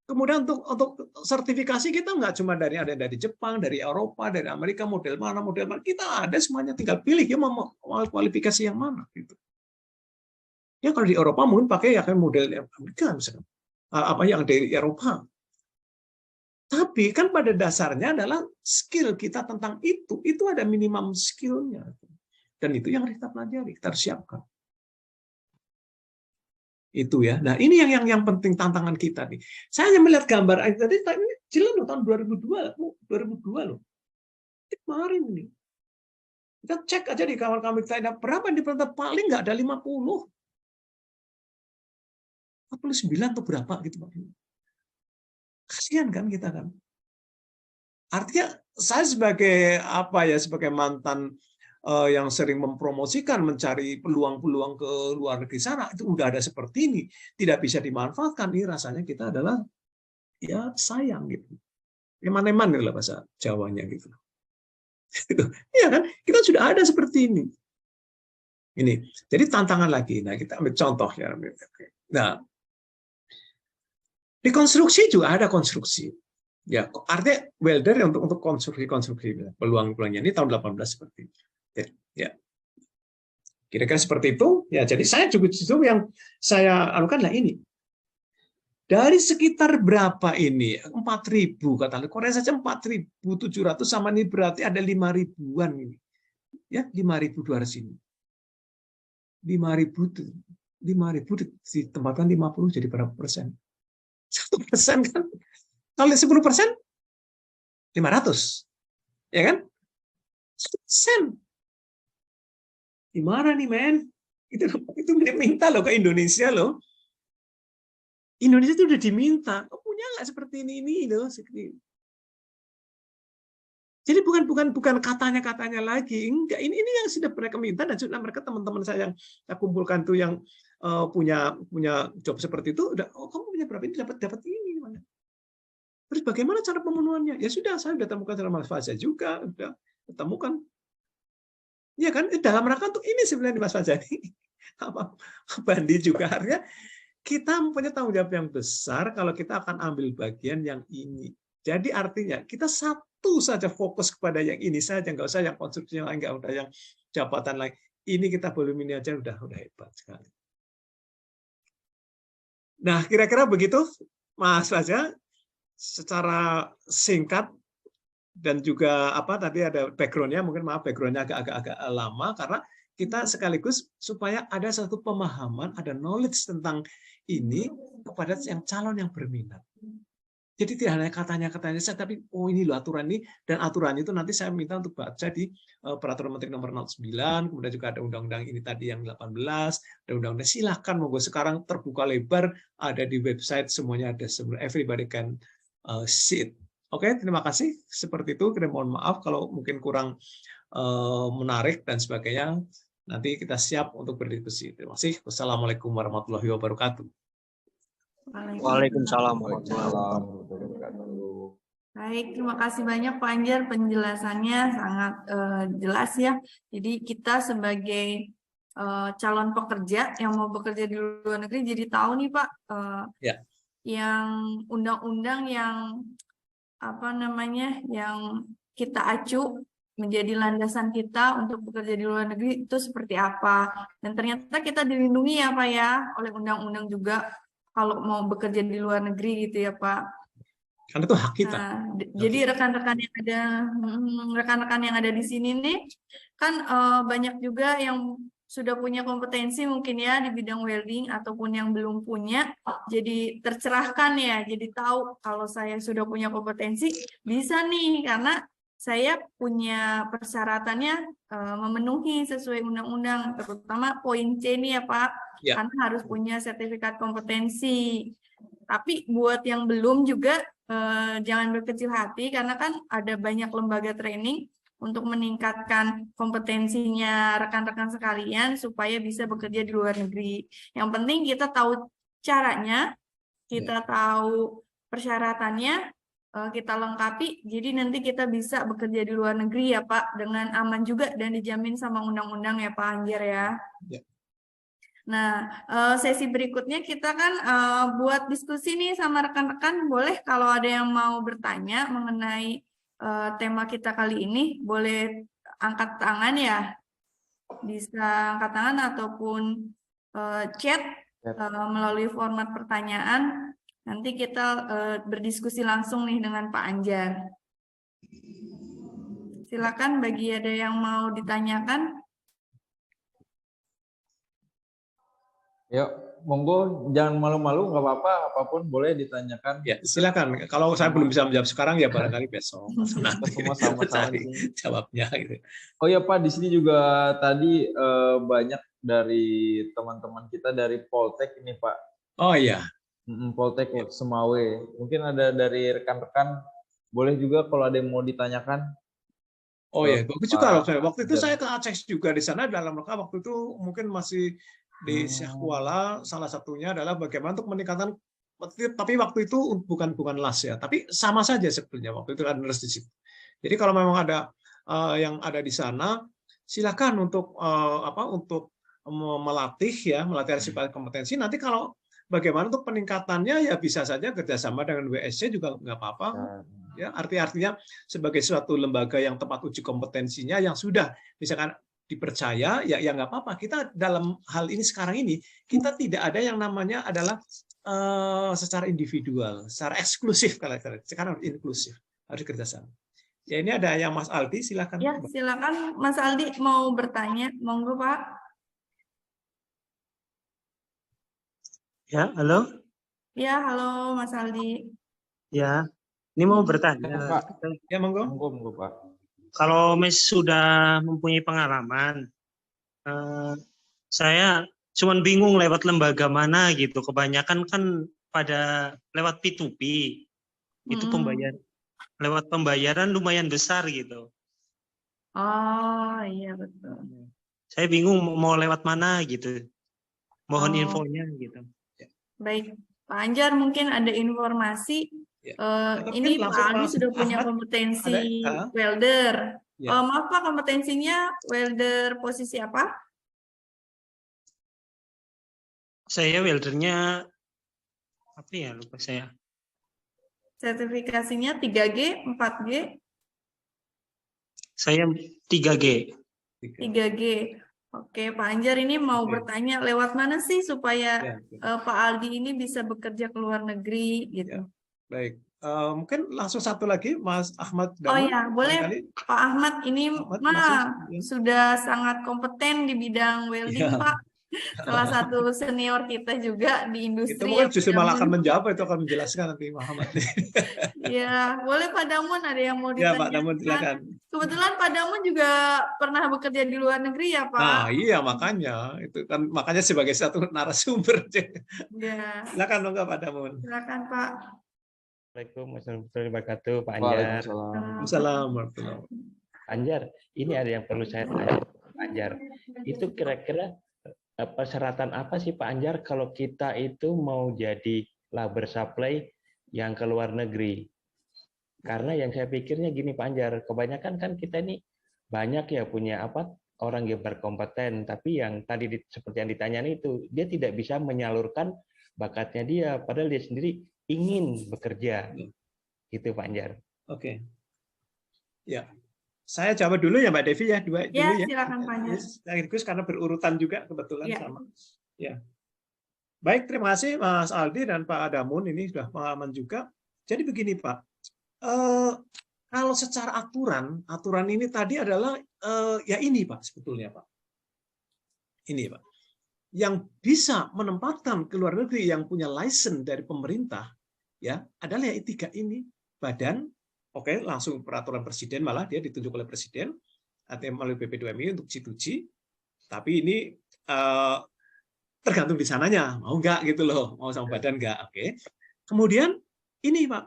Speaker 1: Kemudian untuk sertifikasi kita nggak cuma ada dari Jepang, dari Eropa, dari Amerika, model mana, kita ada semuanya, tinggal pilih ya mau kualifikasi yang mana gitu. Ya kalau di Eropa mungkin pakai ya kan model Amerika misalnya, apa yang dari Eropa. Tapi kan pada dasarnya adalah skill kita tentang itu ada minimum skillnya, dan itu yang kita pelajari, kita siapkan. Itu ya. Nah, ini yang penting tantangan kita nih. Saya hanya melihat gambar tadi ini jelas loh tahun 2002 loh. Kemarin nih. Kita cek aja di kawan-kawan kita, ada berapa yang diperintah, paling nggak ada 50. 49 atau berapa gitu Pak. Kasihan kan kita kan. Artinya saya sebagai apa ya, sebagai mantan yang sering mempromosikan mencari peluang-peluang ke luar negeri sana, itu udah ada seperti ini, tidak bisa dimanfaatkan, ini rasanya kita adalah ya sayang gitu. Eman-eman itulah bahasa Jawanya gitu. Iya kan? Kita sudah ada seperti ini. Ini. Jadi tantangan lagi. Nah, kita ambil contoh ya. Nah, di konstruksi juga ada konstruksi. Ya, artinya welder untuk konstruksi peluang-peluangnya ini tahun 18 seperti itu. Ya. Kira-kira seperti itu. Ya, jadi saya juga justru yang saya anukan lah ini. Dari sekitar berapa ini? 4.000 kata Korea saja 4.700 sama ini berarti ada 5.000-an ini. Ya, 5.200 ini. 5.000 ditempatkan 50 jadi berapa persen? 1% kan? Kalau 10%, 500. Ya kan? 1%. Gimana nih, men? Itu diminta loh ke Indonesia loh. Indonesia itu udah diminta. Kok punya nggak seperti ini loh. Jadi bukan katanya lagi. Enggak, ini yang sudah mereka minta dan sudah mereka teman-teman saya yang saya kumpulkan tuh yang punya job seperti itu udah, oh kamu punya berapa ini dapat ini gimana? Terus bagaimana cara pemenuhannya? Ya sudah, saya sudah temukan dalam Mas Faza juga, sudah temukan. Ya kan, dalam rangka untuk ini sebenarnya Mas Faza ini. Apa Bandi juga artinya kita mempunyai tanggung jawab yang besar kalau kita akan ambil bagian yang ini. Jadi artinya kita satu saja fokus kepada yang ini saja, nggak usah yang konstruksi lain, nggak usah yang jabatan lain. Ini kita belum ini aja udah hebat sekali. Nah, kira-kira begitu Mas Faza. Secara singkat dan juga apa tadi ada background-nya, mungkin maaf background-nya agak lama karena kita sekaligus supaya ada satu pemahaman, ada knowledge tentang ini kepada yang calon yang berminat. Jadi tidak hanya katanya saja, tapi oh ini loh aturan ini, dan aturan itu nanti saya minta untuk baca di Peraturan Menteri Nomor 09, kemudian juga ada undang-undang ini tadi yang 18, ada undang-undang, silahkan monggo sekarang terbuka lebar, ada di website, semuanya ada, everybody can see it. Oke, terima kasih. Seperti itu, kita mohon maaf kalau mungkin kurang menarik dan sebagainya. Nanti kita siap untuk berdiskusi. Terima kasih. Wassalamualaikum warahmatullahi wabarakatuh.
Speaker 4: Waalaikumsalam warahmatullahi
Speaker 2: wabarakatuh.
Speaker 3: Baik, terima kasih banyak Pak Anjar, penjelasannya sangat jelas ya. Jadi kita sebagai calon pekerja yang mau bekerja di luar negeri jadi tahu nih Pak, yang undang-undang yang apa namanya yang kita acu menjadi landasan kita untuk bekerja di luar negeri itu seperti apa. Dan ternyata kita dilindungi ya Pak ya oleh undang-undang juga kalau mau bekerja di luar negeri gitu ya Pak.
Speaker 1: Karena itu hak kita.
Speaker 3: Nah, jadi rekan-rekan yang ada di sini nih kan banyak juga yang sudah punya kompetensi mungkin ya di bidang welding ataupun yang belum punya, jadi tercerahkan ya, jadi tahu kalau saya sudah punya kompetensi bisa nih karena saya punya persyaratannya memenuhi sesuai undang-undang, terutama poin C nih ya Pak, karena harus punya sertifikat kompetensi. Tapi buat yang belum juga jangan berkecil hati karena kan ada banyak lembaga training untuk meningkatkan kompetensinya rekan-rekan sekalian supaya bisa bekerja di luar negeri. Yang penting kita tahu caranya, kita tahu persyaratannya, kita lengkapi, jadi nanti kita bisa bekerja di luar negeri ya Pak, dengan aman juga dan dijamin sama undang-undang ya Pak Anjar ya. Nah, sesi berikutnya kita kan buat diskusi nih sama rekan-rekan, boleh kalau ada yang mau bertanya mengenai tema kita kali ini, boleh angkat tangan ya, bisa angkat tangan ataupun chat melalui format pertanyaan, nanti kita berdiskusi langsung nih dengan Pak Anjar. Silakan bagi ada yang mau ditanyakan.
Speaker 2: Yuk, monggo jangan malu-malu, nggak apa-apa, apapun boleh ditanyakan.
Speaker 1: Ya, silakan. Kalau saya belum bisa menjawab sekarang ya barangkali besok atau
Speaker 2: Kita
Speaker 1: nanti
Speaker 2: semua sama-sama di
Speaker 1: cari
Speaker 2: sini.
Speaker 1: jawabnya gitu.
Speaker 2: Oh ya Pak, di sini juga tadi banyak dari teman-teman kita dari Poltek ini Pak.
Speaker 1: Oh iya.
Speaker 2: Poltek Semawe. Mungkin ada dari rekan-rekan, boleh juga kalau ada yang mau ditanyakan.
Speaker 1: Oh ya, bagus juga loh. Waktu itu
Speaker 2: Anjar.
Speaker 1: saya ke Aceh juga di sana dalam rangka waktu itu mungkin masih di Syekh Kuala, salah satunya adalah bagaimana untuk meningkatkan, tapi waktu itu bukan las ya, tapi sama saja sebetulnya waktu itu kan nurse di situ. Jadi kalau memang ada yang ada di sana, silakan untuk untuk melatih ya, melatih sifat kompetensi. Nanti kalau bagaimana untuk peningkatannya ya bisa saja kerjasama dengan WSC juga nggak apa-apa. Ya, artinya sebagai suatu lembaga yang tempat uji kompetensinya yang sudah misalkan dipercaya ya nggak apa-apa. Kita dalam hal ini sekarang ini kita tidak ada yang namanya adalah secara individual, secara eksklusif kalau sekarang inklusif, harus kerjasama. Ya ini ada yang Mas Aldi, silakan.
Speaker 3: Ya, silakan Mas Aldi mau bertanya, monggo Pak.
Speaker 4: Ya, halo.
Speaker 3: Ya, halo Mas Aldi.
Speaker 4: Ya, ini mau bertanya.
Speaker 2: Pak.
Speaker 1: Ya, monggo.
Speaker 2: Monggo Pak.
Speaker 4: Kalau Mas sudah mempunyai pengalaman, saya cuman bingung lewat lembaga mana gitu. Kebanyakan kan pada lewat P2P, itu lewat pembayaran lumayan besar gitu.
Speaker 3: Oh iya betul.
Speaker 4: Saya bingung mau lewat mana gitu. Mohon infonya gitu.
Speaker 3: Baik, Pak Anjar mungkin ada informasi.
Speaker 1: Ya.
Speaker 3: Ini Pak Aldi sudah punya kompetensi welder.
Speaker 1: Ya.
Speaker 3: Maaf Pak, kompetensinya welder posisi apa?
Speaker 4: Saya weldernya apa ya, lupa saya.
Speaker 3: Sertifikasinya 3G, 4G?
Speaker 4: Saya 3G.
Speaker 3: 3G. Oke, Pak Anjar ini mau bertanya lewat mana sih supaya Pak Aldi ini bisa bekerja ke luar negeri gitu.
Speaker 1: Ya. Baik. Mungkin langsung satu lagi Mas Ahmad Damun.
Speaker 3: Oh ya, boleh Pak Ahmad ini sudah sangat kompeten di bidang welding Pak. Salah satu senior kita juga di industri.
Speaker 1: Itu mungkin justru malah akan menjawab, itu akan menjelaskan nanti Muhammad.
Speaker 3: Ya, boleh Pak Damun, ada yang mau ditanyakan?
Speaker 1: Ya Pak Damun, silakan.
Speaker 3: Kebetulan Pak Damun juga pernah bekerja di luar negeri ya Pak?
Speaker 1: Nah iya makanya, itu kan makanya sebagai satu narasumber.
Speaker 3: Ya.
Speaker 1: Silakan dong Pak Damun.
Speaker 3: Silakan Pak.
Speaker 5: Assalamualaikum warahmatullahi wabarakatuh Pak Anjar.
Speaker 1: Waalaikumsalam.
Speaker 5: Anjar, ini ada yang perlu saya tanya Pak Anjar. Itu kira-kira persyaratan apa sih Pak Anjar kalau kita itu mau jadi labor supply yang ke luar negeri? Karena yang saya pikirnya gini Pak Anjar, kebanyakan kan kita ini banyak ya punya orang yang berkompeten, tapi yang tadi seperti yang ditanyain itu dia tidak bisa menyalurkan bakatnya dia, padahal dia sendiri ingin bekerja, gitu Pak Anjar.
Speaker 1: Oke. Ya, saya jawab dulu ya Mbak Devi ya, dulu ya.
Speaker 3: Silakan Pak Anjar.
Speaker 1: Sekaligus karena berurutan juga kebetulan sama. Ya. Baik, terima kasih Mas Aldi dan Pak Adamun, ini sudah pengalaman juga. Jadi begini Pak, kalau secara aturan ini tadi adalah ya ini Pak sebetulnya Pak. Ini Pak. Yang bisa menempatkan ke luar negeri yang punya license dari pemerintah ya adalah ya tiga ini, badan, langsung peraturan presiden, malah dia ditunjuk oleh presiden atau melalui BP2MI untuk C2G, tapi ini tergantung di sananya, mau nggak gitu loh, mau sama badan nggak, Kemudian ini Pak,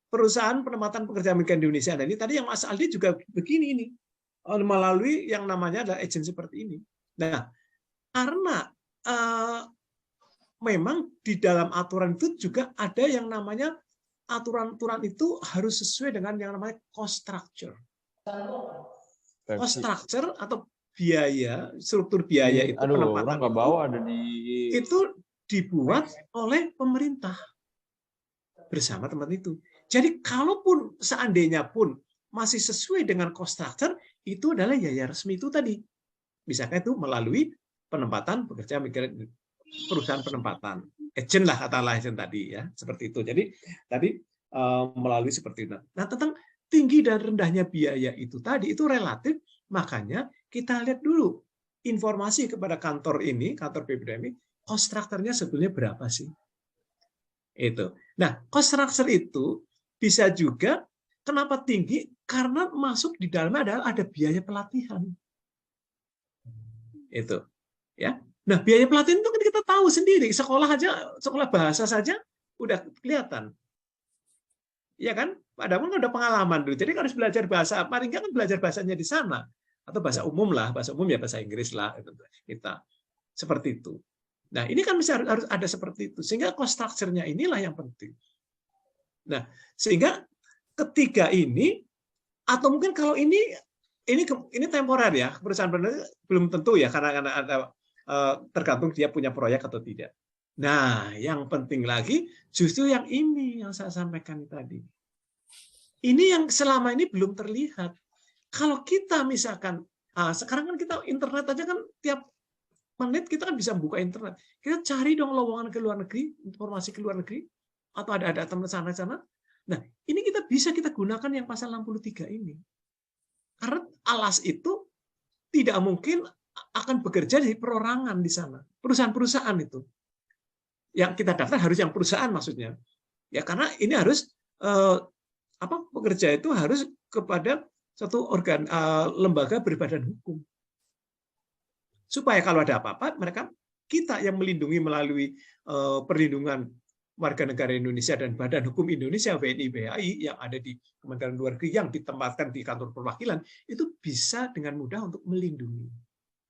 Speaker 1: perusahaan penempatan pekerja migran di Indonesia, dan ini tadi yang Mas Aldi juga begini ini, melalui yang namanya adalah agensi seperti ini. Nah, karena memang di dalam aturan itu juga ada yang namanya aturan-aturan itu harus sesuai dengan yang namanya cost structure. Cost structure atau biaya, struktur biaya itu penempatan itu dibuat oleh pemerintah bersama teman itu. Jadi kalaupun seandainya pun masih sesuai dengan cost structure, itu adalah ya resmi itu tadi. Misalkan itu melalui penempatan pekerja migran, perusahaan penempatan, agent lah katalah agent tadi ya, seperti itu. Jadi tadi melalui seperti itu. Nah, tentang tinggi dan rendahnya biaya itu tadi itu relatif, makanya kita lihat dulu informasi kepada kantor ini, kantor BP2MI, cost structure-nya sebetulnya berapa sih? Itu. Nah, cost structure itu bisa juga kenapa tinggi? Karena masuk di dalamnya adalah ada biaya pelatihan. Itu. Ya. Nah, biaya pelatihan itu kan kita tahu sendiri. Sekolah bahasa saja udah kelihatan. Iya kan? Pak Damon kan udah pengalaman dulu. Jadi harus belajar bahasa, paling nggak kan belajar bahasanya di sana. Atau bahasa umum lah, bahasa umum ya bahasa Inggris lah. Kita. Seperti itu. Nah, ini kan harus ada seperti itu. Sehingga cost structure-nya inilah yang penting. Nah, sehingga ketiga ini, atau mungkin kalau ini temporer ya, perusahaan belum tentu ya, karena ada tergantung dia punya proyek atau tidak. Nah, yang penting lagi justru yang ini yang saya sampaikan tadi. Ini yang selama ini belum terlihat. Kalau kita misalkan, sekarang kan kita internet aja kan tiap menit kita kan bisa buka internet. Kita cari dong lowongan ke luar negeri, informasi ke luar negeri, atau ada teman sana. Nah, ini kita gunakan yang pasal 63 ini. Karena alas itu tidak mungkin akan bekerja di perorangan di sana. Perusahaan-perusahaan itu. Yang kita daftar harus yang perusahaan maksudnya. Ya karena ini harus pekerja itu harus kepada suatu lembaga berbadan hukum. Supaya kalau ada apa-apa, kita yang melindungi melalui perlindungan warga negara Indonesia dan Badan Hukum Indonesia WNI BHI yang ada di Kementerian Luar Negeri yang ditempatkan di kantor perwakilan itu bisa dengan mudah untuk melindungi.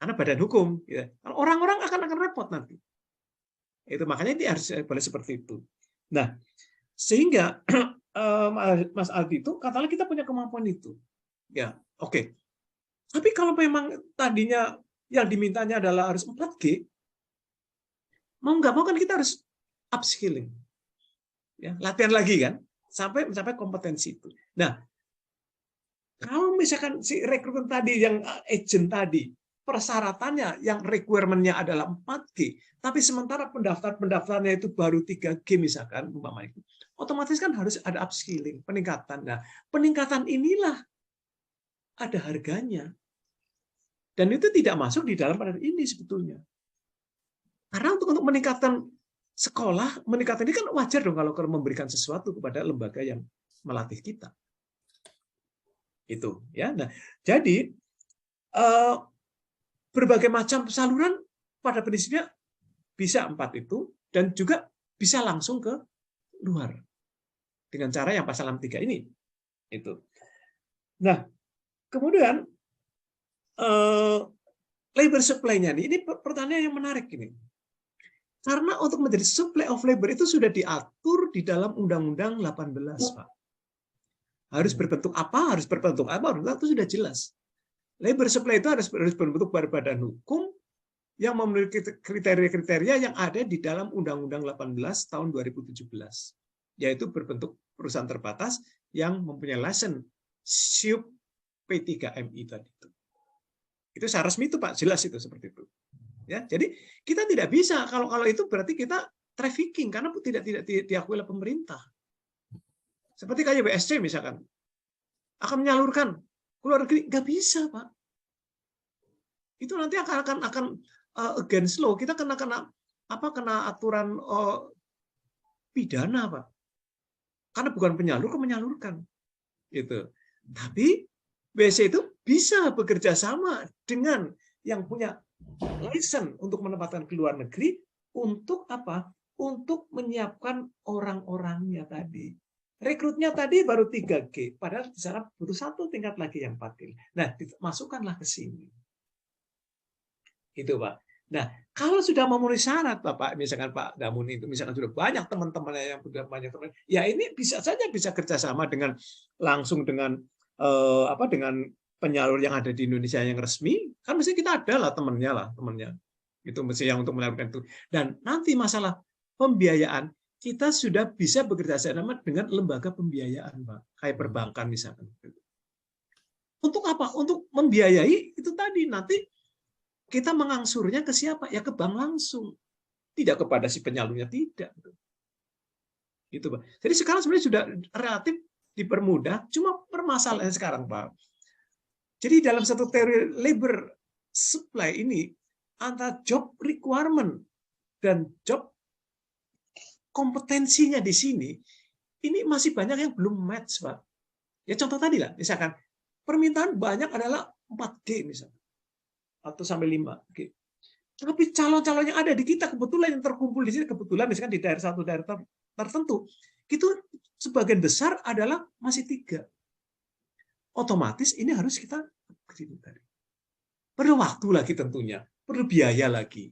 Speaker 1: Karena badan hukum, ya. Orang-orang akan repot nanti. Itu makanya ini harus boleh seperti itu. Nah, sehingga Mas Aldi itu katakanlah kita punya kemampuan itu. Ya, oke. Tapi kalau memang tadinya yang dimintanya adalah harus 4G, mau nggak mau kan kita harus upskilling, ya, latihan lagi kan, sampai mencapai kompetensi itu. Nah, kalau misalkan si rekrutmen tadi, yang agent tadi, persyaratannya yang requirement-nya adalah 4G, tapi sementara pendaftarnya itu baru 3G misalkan, umpama itu, otomatis kan harus ada upskilling, peningkatan. Nah, peningkatan inilah ada harganya. Dan itu tidak masuk di dalam pada ini sebetulnya. Karena untuk meningkatkan sekolah, meningkatkan ini kan wajar dong kalau memberikan sesuatu kepada lembaga yang melatih kita. Itu ya. Nah, jadi berbagai macam saluran pada prinsipnya bisa 4 itu dan juga bisa langsung ke luar dengan cara yang pasal 63 ini. Itu. Nah, kemudian labor supply-nya ini pertanyaan yang menarik ini. Karena untuk menjadi supply of labor itu sudah diatur di dalam Undang-Undang 18, Pak. Harus berbentuk apa, itu sudah jelas. Labor supply itu harus berbentuk badan hukum yang memiliki kriteria-kriteria yang ada di dalam Undang-Undang 18 tahun 2017. Yaitu berbentuk perusahaan terbatas yang mempunyai license SIUP P3MI tadi itu. Itu secara resmi itu Pak, jelas itu seperti itu. Ya, jadi kita tidak bisa kalau itu berarti kita trafficking karena tidak diakui oleh pemerintah. Seperti kayak WSC misalkan akan menyalurkan ke luar negeri, nggak bisa Pak. Itu nanti akan against law, kita kena aturan pidana Pak. Karena bukan penyalur, menyalurkan. Gitu. Tapi WSC itu bisa bekerja sama dengan yang punya license untuk menempatkan ke luar negeri untuk apa? Untuk menyiapkan orang-orangnya tadi. Rekrutnya tadi baru 3G, padahal di sana butuh 1 tingkat lagi yang 4G. Nah, masukkanlah ke sini. Itu Pak. Nah, kalau sudah memenuhi syarat Bapak, misalkan Pak Damun itu, misalkan sudah banyak teman-temannya yang sudah banyak teman, ya ini bisa saja bisa kerjasama dengan langsung dengan dengan penyalur yang ada di Indonesia yang resmi, kan mesti kita ada lah temannya. Itu mesti yang untuk melakukan itu. Dan nanti masalah pembiayaan, kita sudah bisa bekerja sama dengan lembaga pembiayaan, Pak. Kayak perbankan misalkan. Untuk apa? Untuk membiayai itu tadi. Nanti kita mengangsurnya ke siapa? Ya ke bank langsung. Tidak kepada si penyalurnya, tidak. Gitu, Pak. Jadi sekarang sebenarnya sudah relatif dipermudah, cuma permasalahan sekarang, Pak. Jadi dalam satu teori labor supply ini, antara job requirement dan job kompetensinya di sini, ini masih banyak yang belum match, Pak. Ya contoh tadi lah, misalkan permintaan banyak adalah 4G misalnya, atau sampai 5G. Tapi calon-calon yang ada di kita kebetulan yang terkumpul di sini, kebetulan misalkan di daerah satu daerah tertentu, itu sebagian besar adalah masih 3. Otomatis ini harus kita tadi. Perlu waktu lagi tentunya, perlu biaya lagi.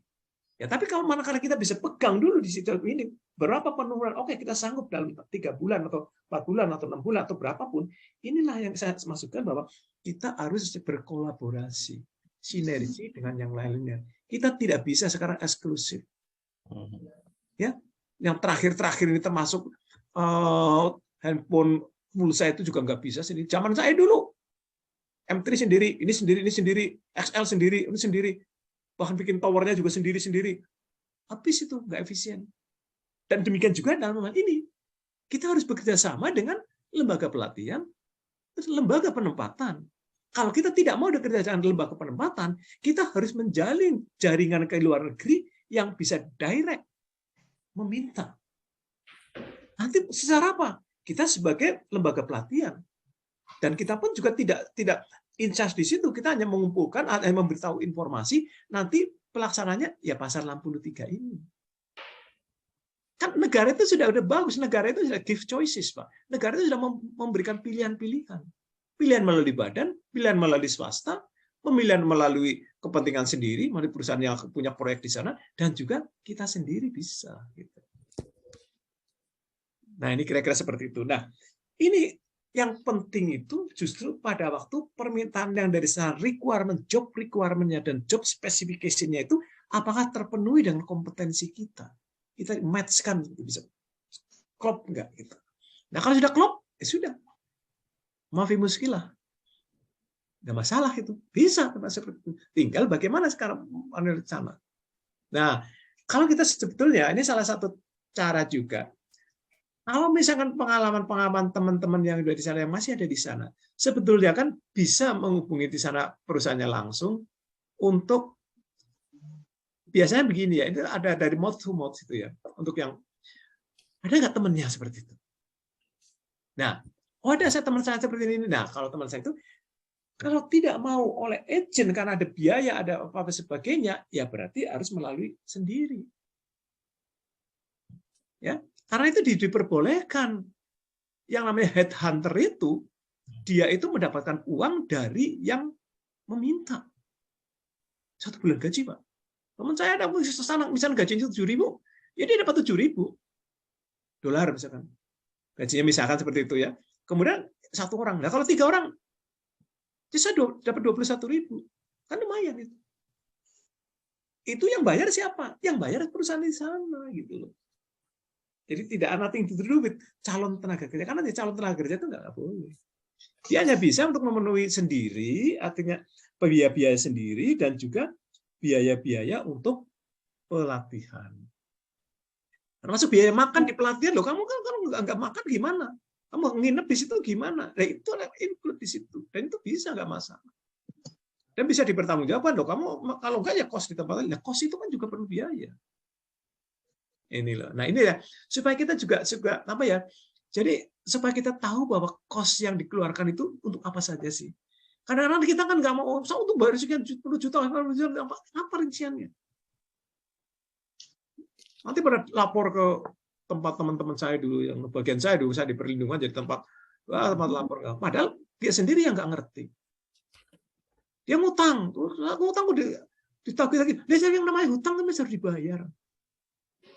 Speaker 1: Ya, tapi kalau manakala kita bisa pegang dulu di situ ini, berapa penurunan, oke kita sanggup dalam 3 bulan atau 4 bulan atau 6 bulan atau berapapun, inilah yang saya maksudkan bahwa kita harus berkolaborasi, sinergi dengan yang lainnya. Kita tidak bisa sekarang eksklusif. Ya, yang terakhir-terakhir ini termasuk handphone pulsa itu juga nggak bisa sendiri. Zaman saya dulu M3 sendiri, ini sendiri, XL sendiri, ini sendiri. Bahkan bikin towernya juga sendiri-sendiri. Habis itu, nggak efisien. Dan demikian juga dalam hal ini. Kita harus bekerja sama dengan lembaga pelatihan, lembaga penempatan. Kalau kita tidak mau bekerja dengan lembaga penempatan, kita harus menjalin jaringan ke luar negeri yang bisa direct meminta. Nanti secara apa? Kita sebagai lembaga pelatihan. Dan kita pun juga tidak in charge di situ, kita hanya mengumpulkan, hanya memberitahu informasi, nanti pelaksananya ya pasar lampu 3 ini. Kan negara itu sudah bagus, negara itu sudah give choices, Pak. Negara itu sudah memberikan pilihan-pilihan. Pilihan melalui badan, pilihan melalui swasta, pemilihan melalui kepentingan sendiri, melalui perusahaan yang punya proyek di sana, dan juga kita sendiri bisa. Gitu. Nah, ini kira-kira seperti itu. Nah, ini yang penting itu justru pada waktu permintaan yang dari sana requirement, job requirement-nya dan job specification-nya itu apakah terpenuhi dengan kompetensi kita. Kita match-kan, bisa klop enggak gitu. Nah, kalau sudah klop, ya sudah. Maafi muskilah. Enggak masalah itu. Bisa seperti itu. Tinggal bagaimana sekarang merencana. Nah, kalau kita sebetulnya ini salah satu cara juga. Kalau misalkan pengalaman-pengalaman teman-teman yang ada di sana yang masih ada di sana, sebetulnya kan bisa menghubungi di sana perusahaannya langsung untuk biasanya begini ya, itu ada dari mouth to mouth itu ya, untuk yang ada nggak temannya seperti itu. Nah, ada saya teman saya seperti ini. Nah, kalau teman saya itu kalau tidak mau oleh agent karena ada biaya, ada apa sebagainya, ya berarti harus melalui sendiri. Ya. Karena itu diperbolehkan. Yang namanya headhunter itu, dia itu mendapatkan uang dari yang meminta. 1 bulan gaji, Pak. Teman saya ada misalnya gajinya 7.000, ya dia dapat 7.000 dolar misalkan. Gajinya misalkan seperti itu ya. Kemudian 1 orang. Nah kalau 3 orang, bisa dapat 21.000. Kan lumayan itu. Itu yang bayar siapa? Yang bayar perusahaan di sana gitu loh. Jadi tidak nothing to do with calon tenaga kerja. Karena calon tenaga kerja itu nggak boleh. Dia hanya bisa untuk memenuhi sendiri, artinya biaya-biaya sendiri, dan juga biaya-biaya untuk pelatihan. Termasuk biaya makan di pelatihan. Loh, kamu kan nggak makan gimana? Kamu nginep di situ gimana? Nah, itu include di situ. Dan itu bisa, nggak masalah. Dan bisa dipertanggungjawabkan. Loh, kamu kalau nggak ya kos di tempat lain. Nah, kos itu kan juga perlu biaya. Ini loh. Nah, ini ya supaya kita juga apa ya? Jadi supaya kita tahu bahwa kos yang dikeluarkan itu untuk apa saja sih. Kadang-kadang kita kan nggak mau untuk bayar sekian 10 juta, apa rinciannya? Nanti pada lapor ke tempat teman-teman saya dulu, yang bagian saya dulu, saya di perlindungan jadi tempat lapor. Padahal dia sendiri yang nggak ngerti. Dia ngutang ditagih lagi. Dia yang namanya hutang kan harus dibayar.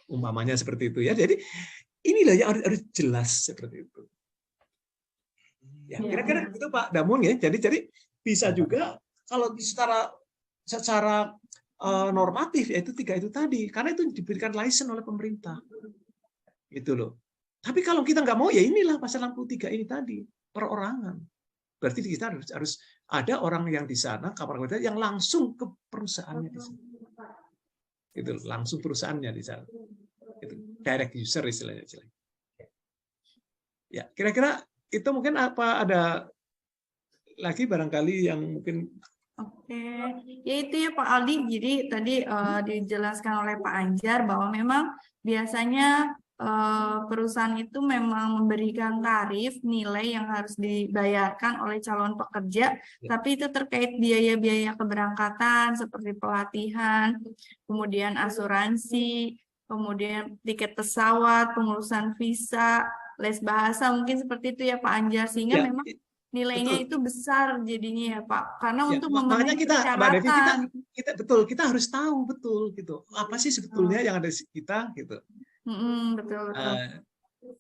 Speaker 1: Umpamanya seperti itu ya. Jadi inilah yang harus jelas seperti itu. Ya, kira-kira itu Pak Damun ya. Jadi bisa juga kalau secara normatif yaitu 3 itu tadi, karena itu diberikan license oleh pemerintah. Gitu loh. Tapi kalau kita nggak mau ya inilah pasal lampu 3 ini tadi, perorangan. Berarti kita harus ada orang yang di sana, kamar kerja yang langsung ke perusahaannya di sana. Itu langsung perusahaannya di sana. Itu direct user istilahnya. Ya, kira-kira itu mungkin apa ada lagi barangkali yang mungkin
Speaker 3: Oke, ya itu ya Pak Aldi. Jadi tadi dijelaskan oleh Pak Anjar bahwa memang biasanya perusahaan itu memang memberikan tarif nilai yang harus dibayarkan oleh calon pekerja, tapi itu terkait biaya-biaya keberangkatan seperti pelatihan, kemudian asuransi, kemudian tiket pesawat, pengurusan visa, les bahasa, mungkin seperti itu ya Pak Anjar, sehingga
Speaker 1: Ya,
Speaker 3: memang nilainya
Speaker 1: betul.
Speaker 3: itu besar jadinya ya Pak, karena
Speaker 1: Ya,
Speaker 3: untuk
Speaker 1: makanya
Speaker 3: memenuhi
Speaker 1: kita, Mbak Devi,
Speaker 3: persyaratan.
Speaker 1: kita harus tahu betul gitu. Apa sih sebetulnya yang ada di kita gitu.
Speaker 3: Betul.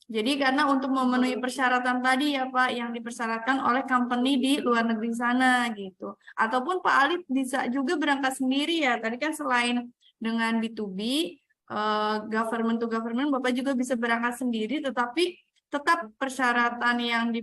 Speaker 3: Jadi karena untuk memenuhi persyaratan tadi ya Pak, yang dipersyaratkan oleh company di luar negeri sana gitu. Ataupun Pak Ali bisa juga berangkat sendiri ya. Tadi kan selain dengan B2B, government to government, Bapak juga bisa berangkat sendiri, tetapi tetap persyaratan yang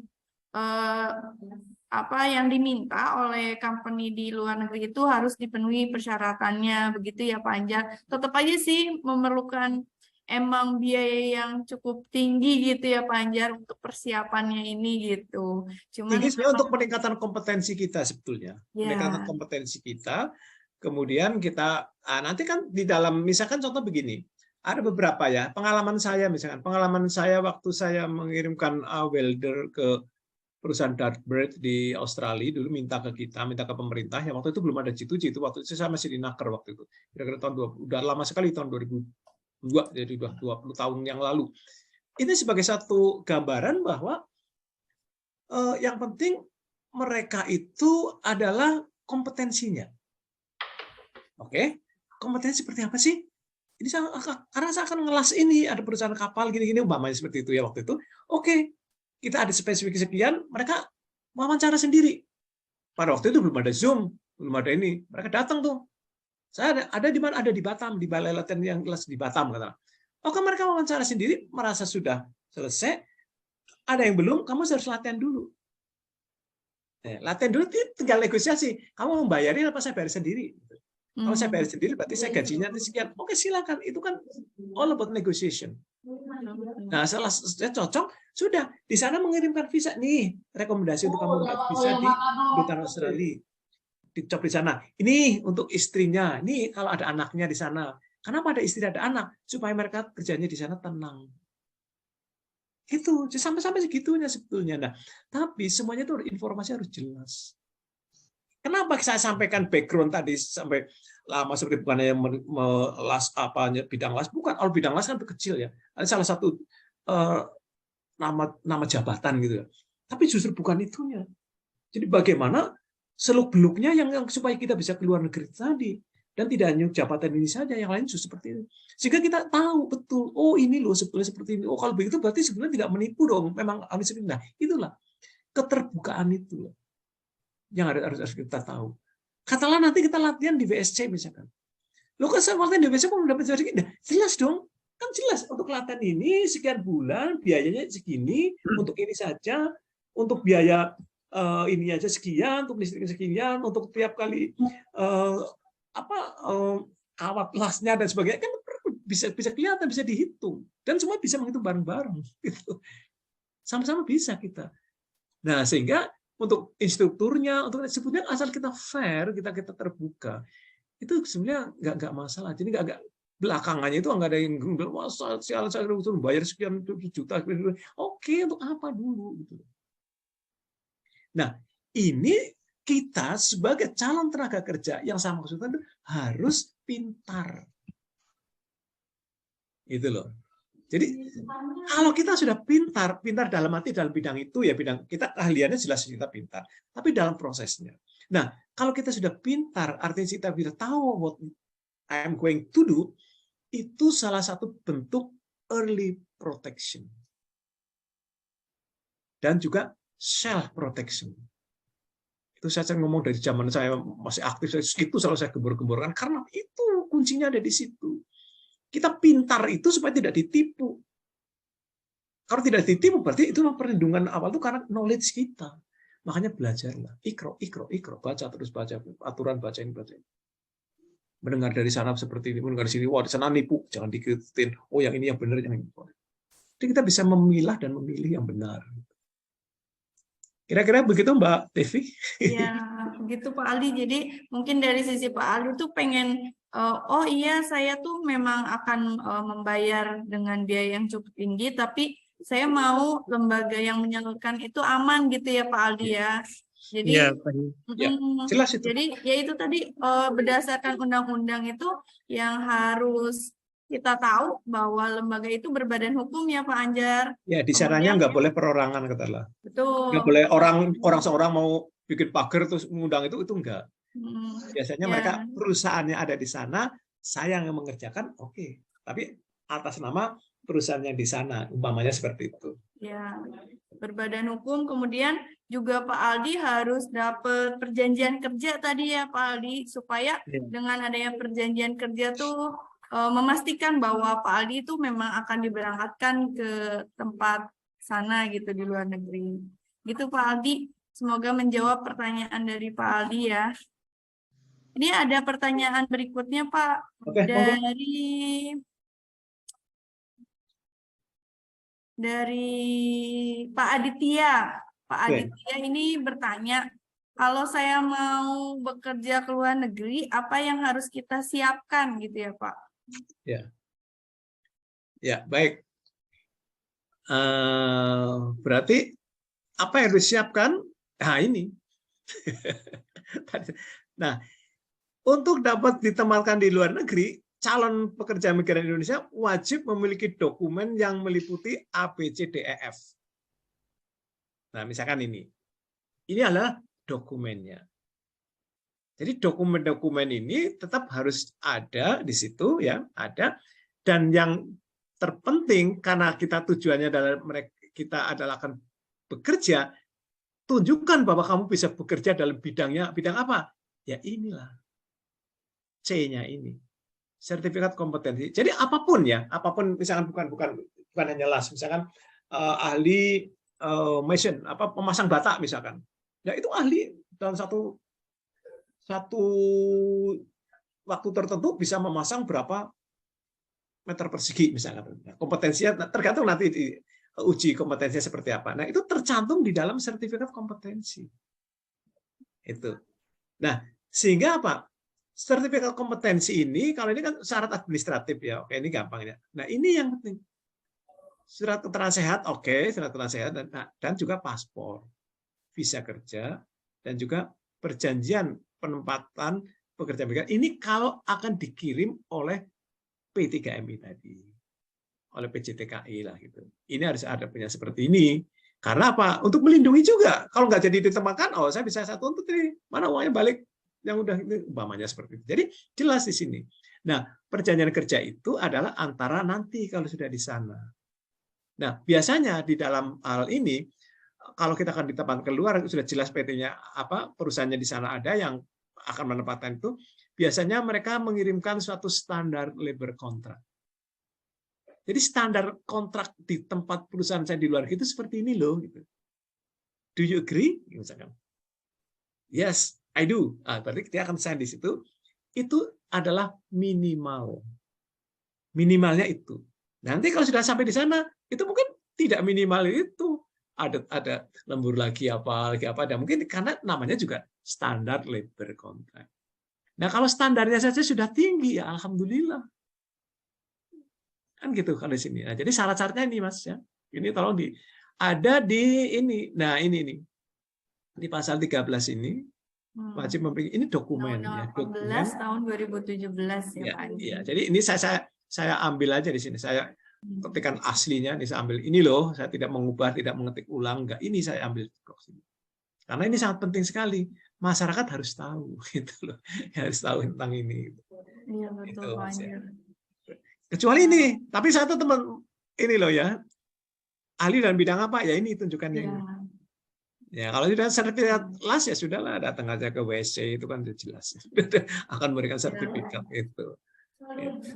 Speaker 3: yang diminta oleh company di luar negeri itu harus dipenuhi persyaratannya, begitu ya Pak Anjar. Tetap aja sih memerlukan emang biaya yang cukup tinggi gitu ya Pak Anjar untuk persiapannya ini gitu. Cuman
Speaker 1: Tinggi sebenarnya untuk peningkatan kompetensi kita sebetulnya.
Speaker 3: ya,
Speaker 1: Peningkatan kompetensi kita, kemudian kita nanti kan di dalam, misalkan contoh begini, ada beberapa ya pengalaman saya, misalkan pengalaman saya waktu saya mengirimkan welder ke perusahaan Dartbird di Australia dulu, minta ke pemerintah, yang waktu itu belum ada G2G, itu waktu itu saya masih di Naker waktu itu, kira-kira tahun udah lama sekali, tahun 2002, jadi udah 20 tahun yang lalu. Ini sebagai satu gambaran bahwa yang penting mereka itu adalah kompetensinya. Oke, kompetensi seperti apa sih? Ini karena saya akan ngelas ini, ada perusahaan kapal gini-gini, umpamanya seperti itu ya waktu itu. Oke, kita ada spesifik sekian, mereka wawancara sendiri. Pada waktu itu belum ada Zoom, belum ada ini. Mereka datang tuh. Saya ada di mana? Ada di Batam, di balai latihan yang kelas di Batam. Oke, mereka wawancara sendiri, merasa sudah selesai. Ada yang belum, kamu harus latihan dulu. Latihan dulu, tinggal negosiasi. Kamu mau bayarin apa saya bayar sendiri? Kalau saya bayar sendiri, berarti saya gajinya sekian. Oke, silakan. Itu kan all about negotiation. Nah, setelah cocok, sudah di sana mengirimkan visa nih, rekomendasi untuk kamu visa di Kedutaan Australia. Dicop di sana. Ini untuk istrinya. Ini kalau ada anaknya di sana. Kenapa ada istri ada anak? Supaya mereka kerjanya di sana tenang. Itu sampai segitunya sebetulnya. Nah, tapi semuanya itu informasi harus jelas. Kenapa saya sampaikan background tadi sampai lama seperti bukan yang las bidang las, bukan. Kalau bidang las kan kecil ya. Ada salah satu nama jabatan gitu ya. Tapi justru bukan itunya. Jadi bagaimana seluk-beluknya yang supaya kita bisa keluar negeri tadi, dan tidak hanya jabatan ini saja, yang lain justru seperti ini. Sehingga kita tahu betul, oh ini loh sebetulnya seperti ini. Oh kalau begitu berarti sebenarnya tidak menipu dong. Memang harus seperti ini. Nah, itulah keterbukaan itu yang harus kita tahu. Katakanlah nanti kita latihan di VSC misalkan. Lo kan latihan di VSC mau dapat sedikit, jelas dong. Kan jelas untuk latihan ini sekian bulan, biayanya segini, untuk ini saja, untuk biaya ini aja sekian, untuk listrik sekian, untuk tiap kali kawat lasnya dan sebagainya, kan bisa kelihatan, bisa dihitung, dan semua bisa menghitung bareng-bareng. Gitu. Sama-sama bisa kita. Nah, sehingga untuk instrukturnya, untuk sebetulnya asal kita fair, kita terbuka, itu sebenarnya nggak masalah. Jadi nggak belakangannya itu nggak ada yang bilang, saya bayar sekian juta. Oke, untuk apa dulu? Gitu. Nah, ini kita sebagai calon tenaga kerja yang saya maksudkan itu harus pintar. Gitu loh. Jadi kalau kita sudah pintar dalam arti dalam bidang itu ya, bidang kita ahliannya jelas kita pintar, tapi dalam prosesnya. Nah, kalau kita sudah pintar, artinya kita bisa tahu what I am going to do, itu salah satu bentuk early protection. Dan juga self protection. Itu saya ngomong dari zaman saya masih aktif, itu selalu saya gembor-gemborkan karena itu kuncinya ada di situ. Kita pintar itu supaya tidak ditipu. Kalau tidak ditipu berarti itu perlindungan awal itu karena knowledge kita. Makanya belajarlah, ikro, baca terus baca aturan, baca ini. Mendengar dari sana seperti ini, mendengar di sini, wah di sana nipu, jangan diikutin. Oh yang ini yang benar, yang ini. Jadi kita bisa memilah dan memilih yang benar. Kira-kira begitu Mbak Devi?
Speaker 3: Ya, begitu Pak Aldi. Jadi mungkin dari sisi Pak Aldi tuh pengen, oh iya saya tuh memang akan membayar dengan biaya yang cukup tinggi, tapi saya mau lembaga yang menyalurkan itu aman gitu ya Pak Aldi ya. Jadi,
Speaker 4: Iya, baik.
Speaker 1: Ya, jelas itu.
Speaker 3: jadi ya itu tadi berdasarkan undang-undang itu yang harus kita tahu bahwa lembaga itu berbadan hukum ya Pak Anjar.
Speaker 1: Ya, di sananya nggak boleh perorangan katakanlah.
Speaker 3: Betul.
Speaker 1: Nggak boleh orang seorang mau bikin pagar terus mengundang itu enggak. Biasanya
Speaker 3: Ya.
Speaker 1: mereka perusahaannya ada di sana, saya yang mengerjakan, oke. Tapi atas nama perusahaannya di sana, umpamanya seperti itu.
Speaker 3: Ya, berbadan hukum. Kemudian juga Pak Aldi harus dapat perjanjian kerja tadi ya Pak Aldi, supaya dengan adanya perjanjian kerja tuh memastikan bahwa Pak Aldi itu memang akan diberangkatkan ke tempat sana gitu di luar negeri. Gitu Pak Aldi. Semoga menjawab pertanyaan dari Pak Aldi ya. Ini ada pertanyaan berikutnya Pak,
Speaker 1: Oke,
Speaker 3: dari Pak Aditya. Pak Aditya ini bertanya, kalau saya mau bekerja ke luar negeri, apa yang harus kita siapkan gitu ya Pak?
Speaker 1: Ya, baik. Berarti apa yang harus disiapkan? Nah, ini. Nah, untuk dapat ditempatkan di luar negeri, calon pekerja migran Indonesia wajib memiliki dokumen yang meliputi A, B, C, D, E, F. Nah, misalkan ini. Ini adalah dokumennya. Jadi dokumen-dokumen ini tetap harus ada di situ, ya, ada. Dan yang terpenting karena kita tujuannya adalah kita adalah akan bekerja, tunjukkan bahwa kamu bisa bekerja dalam bidangnya. Bidang apa? Ya inilah. C-nya ini. Sertifikat kompetensi. Jadi apapun ya, apapun misalkan bukan hanya las, misalkan ahli mesin, pemasang bata misalkan. Ya itu ahli dalam satu waktu tertentu bisa memasang berapa meter persegi misalkan. Kompetensinya tergantung nanti uji kompetensinya seperti apa. Nah, itu tercantum di dalam sertifikat kompetensi. Itu. Nah, sehingga apa? Sertifikat kompetensi ini, kalau ini kan syarat administratif ya, oke, ini gampang ya. Nah, ini yang penting. Surat keterangan sehat, oke, surat keterangan sehat, dan juga paspor, visa kerja, dan juga perjanjian penempatan pekerja migran. Ini kalau akan dikirim oleh P3MI tadi, oleh PJTKI lah gitu. Ini harus ada punya seperti ini. Karena apa? Untuk melindungi juga. Kalau nggak jadi ditempatkan, oh saya bisa satu untuk ini, mana uangnya balik yang udah itu umpamanya seperti itu. Jadi jelas di sini. Nah, perjanjian kerja itu adalah antara nanti kalau sudah di sana. Nah, biasanya di dalam hal ini kalau kita akan ditempatkan keluar sudah jelas PT-nya apa, perusahaannya di sana ada yang akan menempatkan itu, biasanya mereka mengirimkan suatu standar labor contract. Jadi standar kontrak di tempat perusahaan saya di luar itu seperti ini loh. Gitu. Do you agree? Misalkan. Yes, I do. Berarti dia akan sign di situ. Itu adalah minimal. Minimalnya itu. Nanti kalau sudah sampai di sana, itu mungkin tidak minimal itu. Ada lembur lagi apa. Dan mungkin karena namanya juga standar labor contract. Nah kalau standarnya saja sudah tinggi, ya alhamdulillah. Kan gitu kalau di sini. Nah, jadi syarat-syaratnya ini Mas ya. Ini tolong ada di ini. Nah, ini. Di pasal 13 ini wajib memiliki ini dokumen ya, dokumen
Speaker 3: tahun 2017 ya, Pak.
Speaker 1: Ya, jadi ini saya ambil aja di sini. Saya ketikkan aslinya, ini saya ambil ini loh, saya tidak mengubah, tidak mengetik ulang, enggak. Ini saya ambil karena ini sangat penting sekali. Masyarakat harus tahu gitu loh. Harus tahu tentang ini.
Speaker 3: Iya, betul, Pak Anjar.
Speaker 1: Kecuali ini, tapi satu teman ini loh ya, ahli dalam bidang apa ya ini tunjukkannya. Ya. Ya kalau sudah sertifikat las ya sudahlah, datang aja ke WC itu kan sudah jelas akan memberikan sertifikat itu.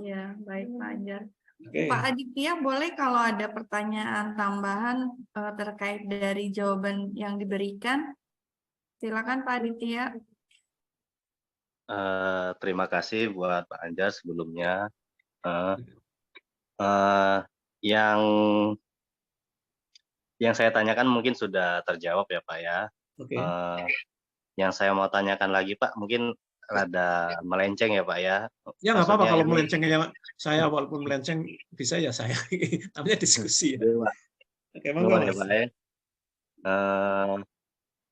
Speaker 3: Ya baik Pak Anjar.
Speaker 1: Okay.
Speaker 3: Pak Aditya boleh kalau ada pertanyaan tambahan terkait dari jawaban yang diberikan, silakan Pak Aditya.
Speaker 6: Terima kasih buat Pak Anjar sebelumnya. Yang Yang saya tanyakan mungkin sudah terjawab ya Pak ya.
Speaker 1: Oke.
Speaker 6: Yang saya mau tanyakan lagi Pak, mungkin rada melenceng ya Pak ya.
Speaker 1: Ya nggak apa-apa
Speaker 6: Maksudnya
Speaker 1: kalau
Speaker 6: ini
Speaker 1: melencengnya saya walaupun melenceng bisa ya saya. Namanya diskusi ya. Oke, monggo
Speaker 6: Mohon ya
Speaker 1: Mas.
Speaker 6: Pak ya.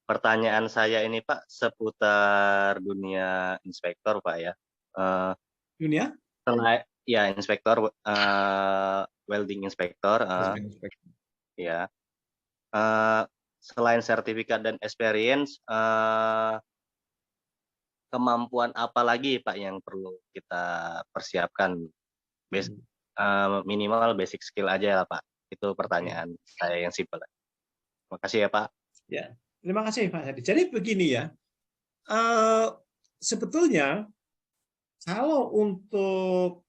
Speaker 6: Pertanyaan saya ini Pak seputar dunia inspektor Pak ya.
Speaker 1: Dunia?
Speaker 6: Ya inspektor, welding inspektor. Ya. Selain sertifikat dan experience, kemampuan apa lagi Pak yang perlu kita persiapkan? Minimal basic skill aja lah Pak. Itu pertanyaan saya yang simpel. Terima kasih ya Pak.
Speaker 1: Ya, terima kasih Pak Hadi. Jadi begini ya, sebetulnya kalau untuk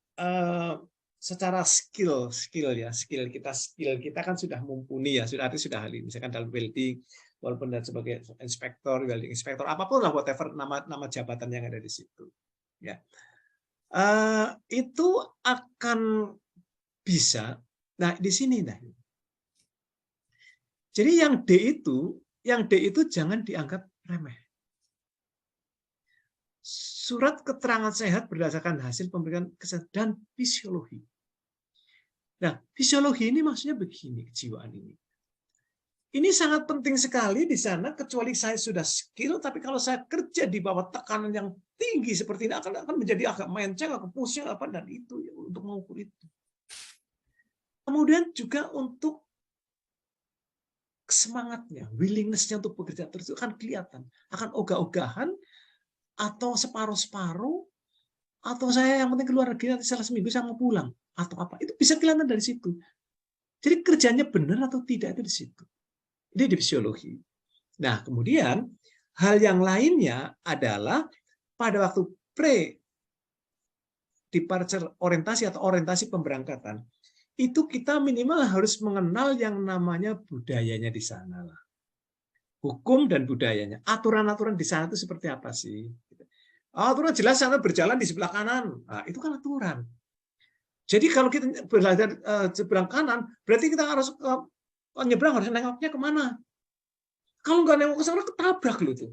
Speaker 1: secara skill kita kan sudah mumpuni ya, sudah ahli. Misalkan dalam welding, walaupun dan sebagai inspektor, welding inspektor, apapun lah whatever nama jabatan yang ada di situ. Ya, itu akan bisa. Nah di sini nah. Jadi yang D itu jangan dianggap remeh. Surat keterangan sehat berdasarkan hasil pemeriksaan kesehatan dan fisiologi. Nah, fisiologi ini maksudnya begini, kejiwaan ini. Ini sangat penting sekali di sana, kecuali saya sudah skill, tapi kalau saya kerja di bawah tekanan yang tinggi seperti ini akan menjadi agak menceng, agak pusing apa dan itu ya, untuk mengukur itu. Kemudian juga untuk semangatnya, willingness-nya untuk bekerja terus akan kelihatan, akan ogah-ogahan atau separuh-separuh, atau saya yang penting keluar negeri nanti setelah seminggu saya mau pulang atau apa, itu bisa kelihatan dari situ. Jadi kerjanya benar atau tidak itu di situ. Ini di fisiologi. Nah kemudian hal yang lainnya adalah pada waktu pre-departure orientasi atau orientasi pemberangkatan, itu kita minimal harus mengenal yang namanya budayanya di sana lah. Hukum dan budayanya. Aturan-aturan di sana itu seperti apa sih? Aturan jelas sana berjalan di sebelah kanan. Nah, itu kan aturan. Jadi kalau kita belajar sebelah kanan, berarti kita harus nyebrang harus nengoknya kemana? Kalau nggak nengok ke sana ketabrak loh tuh.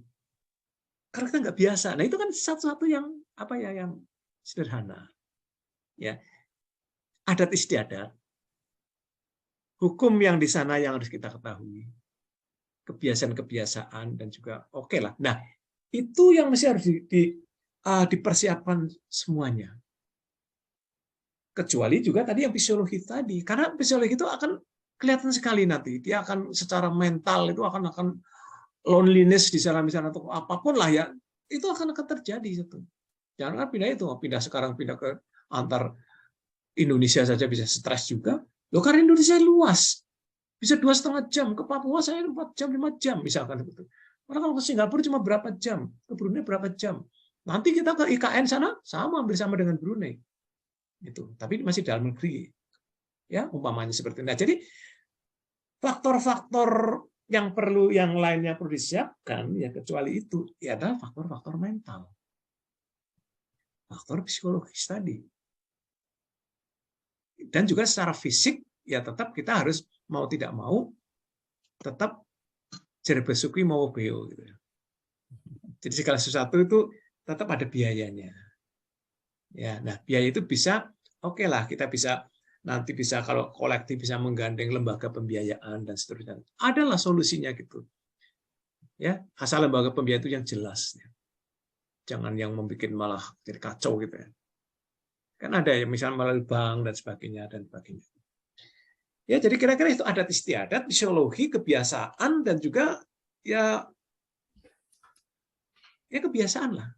Speaker 1: Karena kita nggak biasa. Nah itu kan satu-satu yang apa ya yang sederhana. Ya. Adat istiadat, hukum yang di sana yang harus kita ketahui, kebiasaan-kebiasaan dan juga oke lah. Nah, itu yang mesti harus dipersiapkan semuanya. Kecuali juga tadi yang fisiologi tadi, karena fisiologi itu akan kelihatan sekali nanti. Dia akan secara mental itu akan loneliness di sana misalnya atau apapun lah ya, itu akan terjadi itu. Jangan pindah sekarang pindah ke antar Indonesia saja bisa stres juga. Loh, karena Indonesia luas. Bisa 2,5 jam. Ke Papua saya 4 jam, 5 jam misalkan begitu. Karena kalau ke Singapura cuma berapa jam, ke Brunei berapa jam. Nanti kita ke IKN sana sama bersama dengan Brunei. Itu. Tapi masih dalam negeri. Ya, umpamanya seperti itu. Nah, jadi faktor-faktor yang lainnya perlu disiapkan ya kecuali itu ya adalah faktor-faktor mental. Faktor psikologis tadi. Dan juga secara fisik ya tetap kita harus mau tidak mau tetap jerbesukui mau beo gitu. Jadi segala sesuatu itu tetap ada biayanya. Ya, nah biaya itu bisa oke lah kita bisa nanti bisa kalau kolektif bisa menggandeng lembaga pembiayaan dan seterusnya. Adalah solusinya gitu. Ya, asal lembaga pembiayaan itu yang jelas. Jangan yang membuat malah jadi kacau gitu ya. Kan ada yang misalnya melalui bank dan sebagainya. Ya, jadi kira-kira itu adat istiadat, fisiologi, kebiasaan dan juga ya kebiasaan lah.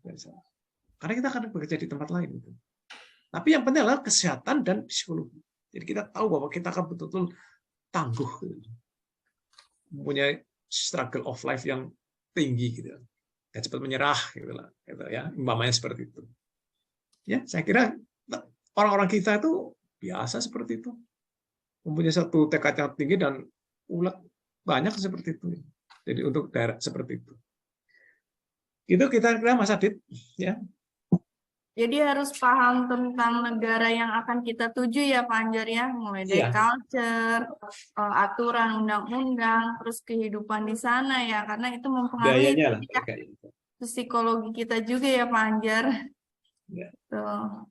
Speaker 1: Karena kita akan bekerja di tempat lain. Tapi yang penting adalah kesehatan dan psikologi. Jadi kita tahu bahwa kita akan betul-betul tangguh, mempunyai struggle of life yang tinggi gitu, dan cepat menyerah gitu ya, umpamanya seperti itu. Ya, saya kira orang-orang kita itu biasa seperti itu, mempunyai satu tekad yang tinggi dan banyak seperti itu. Jadi untuk daerah seperti itu. Itu kita kira Mas Adit, ya.
Speaker 3: Jadi harus paham tentang negara yang akan kita tuju ya Pak Anjar ya, mulai dari
Speaker 1: Iya.
Speaker 3: culture, aturan undang-undang, terus kehidupan di sana ya, karena itu mempengaruhi
Speaker 1: Budayanya lah.
Speaker 3: ya,
Speaker 1: Kayak gitu.
Speaker 3: psikologi kita juga ya Pak Anjar.
Speaker 1: Ya.
Speaker 3: Tuh.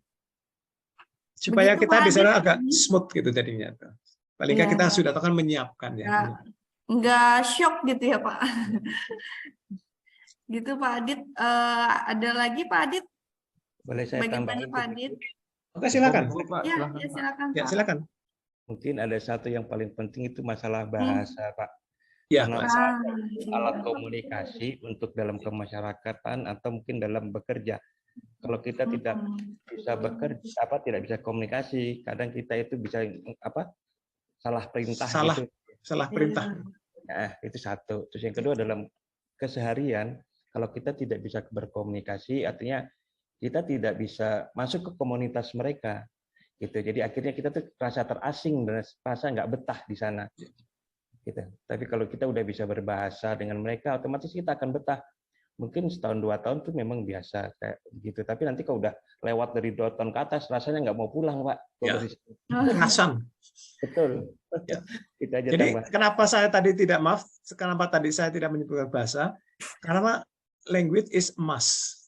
Speaker 1: Supaya
Speaker 3: Begitu,
Speaker 1: kita
Speaker 3: Pak
Speaker 1: di sana
Speaker 3: Adit.
Speaker 1: agak smooth gitu jadinya. Paling nggak
Speaker 3: Iya.
Speaker 1: kita sudah tahu kan menyiapkan ya.
Speaker 3: Nggak, nggak shock gitu ya Pak. Gitu Pak Adit. Ada lagi Pak Adit?
Speaker 5: Boleh saya
Speaker 3: Bagaimana
Speaker 5: tambahin
Speaker 3: Pak
Speaker 5: sedikit?
Speaker 3: Adit?
Speaker 1: Oke, silakan.
Speaker 2: Monggo, Pak,
Speaker 3: Ya,
Speaker 2: silakan,
Speaker 3: ya
Speaker 2: Pak.
Speaker 3: silakan
Speaker 1: Ya,
Speaker 3: Pak.
Speaker 1: silakan.
Speaker 5: Mungkin ada satu yang paling penting itu masalah bahasa, Pak.
Speaker 1: Ya,
Speaker 5: Karena
Speaker 1: bahasa.
Speaker 5: alat komunikasi untuk dalam kemasyarakatan atau mungkin dalam bekerja. Kalau kita tidak bisa bekerja, tidak bisa komunikasi, kadang kita itu bisa salah perintah gitu.
Speaker 1: Salah perintah.
Speaker 5: Nah, itu satu. Terus yang kedua dalam keseharian, kalau kita tidak bisa berkomunikasi, artinya kita tidak bisa masuk ke komunitas mereka. Gitu. Jadi akhirnya kita tuh rasa terasing dan rasa nggak betah di sana. Gitu. Tapi kalau kita udah bisa berbahasa dengan mereka, otomatis kita akan betah. Mungkin setahun 2 tahun tuh memang biasa kayak gitu. Tapi nanti kalau udah lewat dari 2 tahun ke atas, rasanya nggak mau pulang, Pak.
Speaker 1: Ya. Kerasan.
Speaker 5: Betul.
Speaker 1: Ya.
Speaker 5: Itu aja
Speaker 1: Jadi
Speaker 5: tambah.
Speaker 1: kenapa saya tadi tidak menyebutkan bahasa? Karena language is must.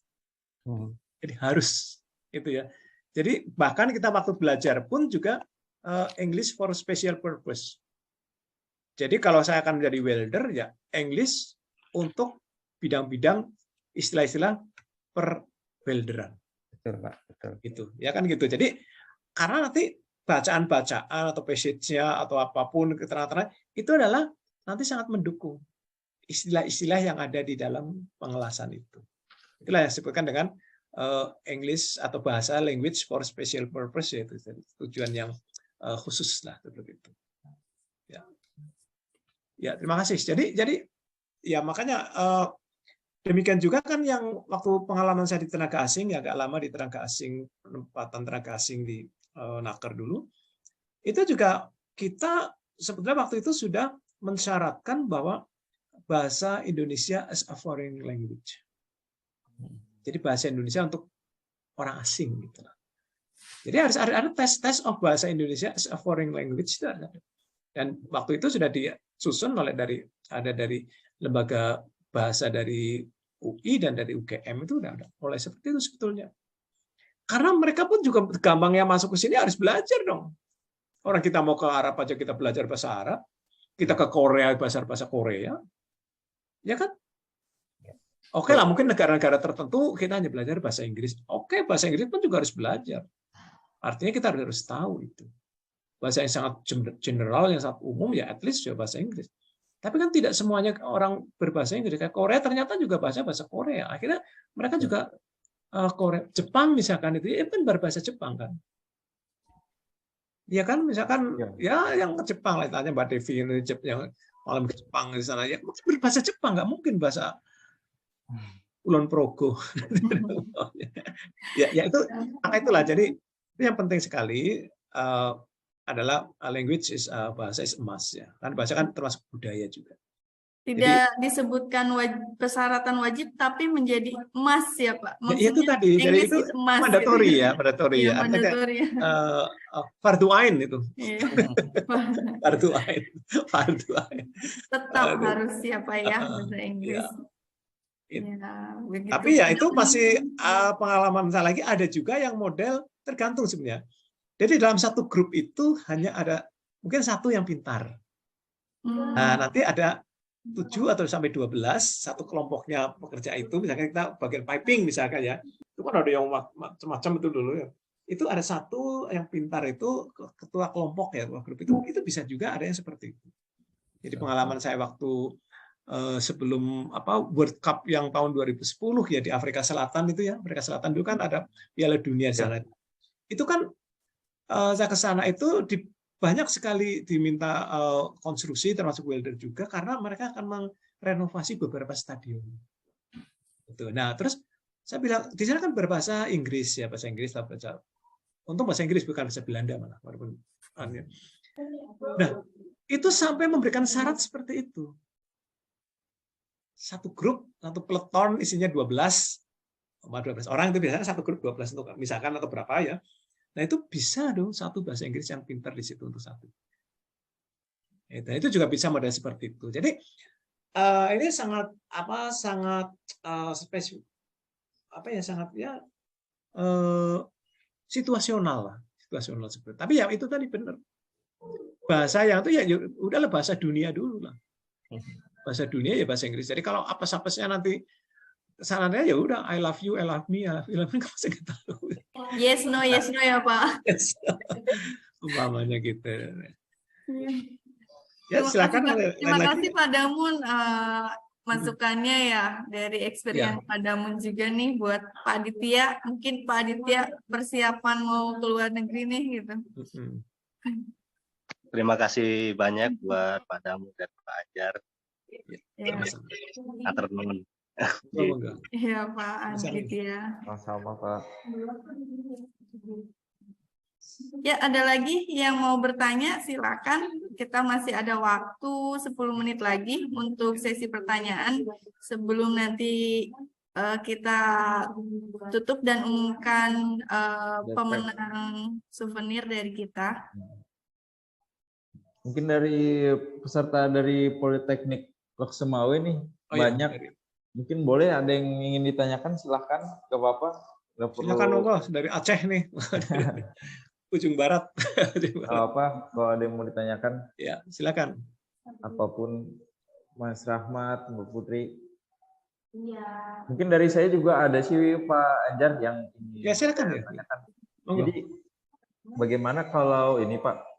Speaker 1: Jadi harus itu ya. Jadi bahkan kita waktu belajar pun juga English for special purpose. Jadi kalau saya akan menjadi welder ya English untuk bidang-bidang istilah-istilah per-welderan.
Speaker 5: Betul, Pak. Betul.
Speaker 1: Gitu. Ya kan gitu. Jadi karena nanti bacaan-bacaan atau passage-nya atau apapun keterangan itu adalah nanti sangat mendukung istilah-istilah yang ada di dalam pengelasan itu. Itulah yang disebutkan dengan English atau bahasa language for special purpose, yaitu tujuan yang khusus lah seperti itu. Ya. Ya, terima kasih. Jadi ya makanya demikian juga kan yang waktu pengalaman saya di tenaga asing, ya agak lama di tenaga asing, penempatan tenaga asing di Naker dulu, itu juga kita sebetulnya waktu itu sudah mensyaratkan bahwa bahasa Indonesia as a foreign language. Jadi bahasa Indonesia untuk orang asing gitu. Jadi harus ada tes of bahasa Indonesia as a foreign language itu ada. Dan waktu itu sudah disusun oleh dari lembaga bahasa dari UI dan dari UGM itu udah ada. Mulai seperti itu sebetulnya. Karena mereka pun juga gampangnya masuk ke sini harus belajar dong. Orang kita mau ke Arab aja kita belajar bahasa Arab, kita ke Korea bahasa Korea, ya kan? Oke lah, mungkin negara-negara tertentu kita hanya belajar bahasa Inggris. Oke, bahasa Inggris pun juga harus belajar. Artinya kita harus tahu itu. Bahasa yang sangat general, yang sangat umum, ya at least ya bahasa Inggris. Tapi kan tidak semuanya orang berbahasa Inggris. Kayak Korea ternyata juga bahasa Korea. Akhirnya mereka juga Korea, Jepang misalkan itu, ya kan berbahasa Jepang kan. Ya kan, misalkan ya yang ke Jepang lah, tanya Mbak Devi yang malam ke Jepang di sana, ya berbahasa Jepang, nggak mungkin bahasa Kulon Progo. ya itu, maka itulah. Jadi itu yang penting sekali adalah language is bahasa is emas ya. Kan bahasa kan termasuk budaya juga.
Speaker 3: Tidak disebutkan persyaratan wajib, tapi menjadi emas ya Pak.
Speaker 1: Ya, itu tadi, jadi itu mandatory gitu. Mandatory ya.
Speaker 3: Mandatory.
Speaker 1: Fardu ain itu.
Speaker 3: Iya.
Speaker 1: Fardu ain.
Speaker 3: Tetap harus siapa ya bahasa Inggris.
Speaker 1: Ya, tapi ya itu masih pengalaman saya lagi, ada juga yang model tergantung sebenarnya. Jadi dalam satu grup itu hanya ada mungkin satu yang pintar. Nah, nanti ada 7 atau sampai 12 satu kelompoknya pekerja itu, misalkan kita bagian piping misalkan ya, itu kan ada yang macam-macam itu dulu ya. Itu ada satu yang pintar itu ketua kelompok ya, grup itu bisa juga ada yang seperti itu. Jadi pengalaman saya waktu sebelum World Cup yang tahun 2010 ya di Afrika Selatan itu ya, Afrika Selatan dulu kan ada Piala Dunia di sana. Itu kan saya ke sana itu banyak sekali diminta konstruksi termasuk welder juga karena mereka akan merenovasi beberapa stadion. Gitu. Nah, terus saya bilang di sana kan berbahasa Inggris ya, bahasa Inggris lah, untung bahasa Inggris bukan bahasa Belanda malah walaupun. Nah, itu sampai memberikan syarat seperti itu. Satu grup, satu peleton isinya 12 12 orang itu biasanya satu grup 12 untuk misalkan atau berapa ya. Nah itu bisa dong satu bahasa Inggris yang pintar di situ untuk satu. Dan itu juga bisa model seperti itu. Jadi ini sangat spesifik sangat situasional seperti. Tapi ya itu tadi benar. Bahasa yang itu ya udahlah bahasa dunia dulu lah. Bahasa dunia ya bahasa Inggris. Jadi kalau apes-apesnya nanti sarannya ya udah I love you, I love me, nggak pasti nggak tahu.
Speaker 3: Yes no ya Pak.
Speaker 1: Umpamanya gitu. Ya silakan.
Speaker 3: Terima kasih Pak Damun masukannya ya dari experience Pak Damun juga nih buat Pak Aditya. Mungkin Pak Aditya persiapan mau ke luar negeri nih gitu.
Speaker 6: Terima kasih banyak buat Pak Damun dan Pak Anjar. Atur nuhun.
Speaker 3: Iya Pak Aditya.
Speaker 2: Sama-sama Pak.
Speaker 3: Ya, ada lagi yang mau bertanya, silakan. Kita masih ada waktu 10 menit lagi untuk sesi pertanyaan sebelum nanti kita tutup dan umumkan pemenang souvenir dari kita.
Speaker 2: Mungkin dari peserta dari Politeknik Loksemawe nih banyak. Ya. Mungkin boleh ada yang ingin ditanyakan, silahkan ke Bapak.
Speaker 1: Silakan monggo dari Aceh nih. Ujung barat.
Speaker 2: Apa kalau ada yang mau ditanyakan?
Speaker 1: Ya, silakan.
Speaker 2: Apapun Mas Rahmat, Mbak Putri. Iya. Mungkin dari saya juga ada sih Pak Anjar yang
Speaker 1: ya silakan ya.
Speaker 2: Jadi bagaimana kalau ini Pak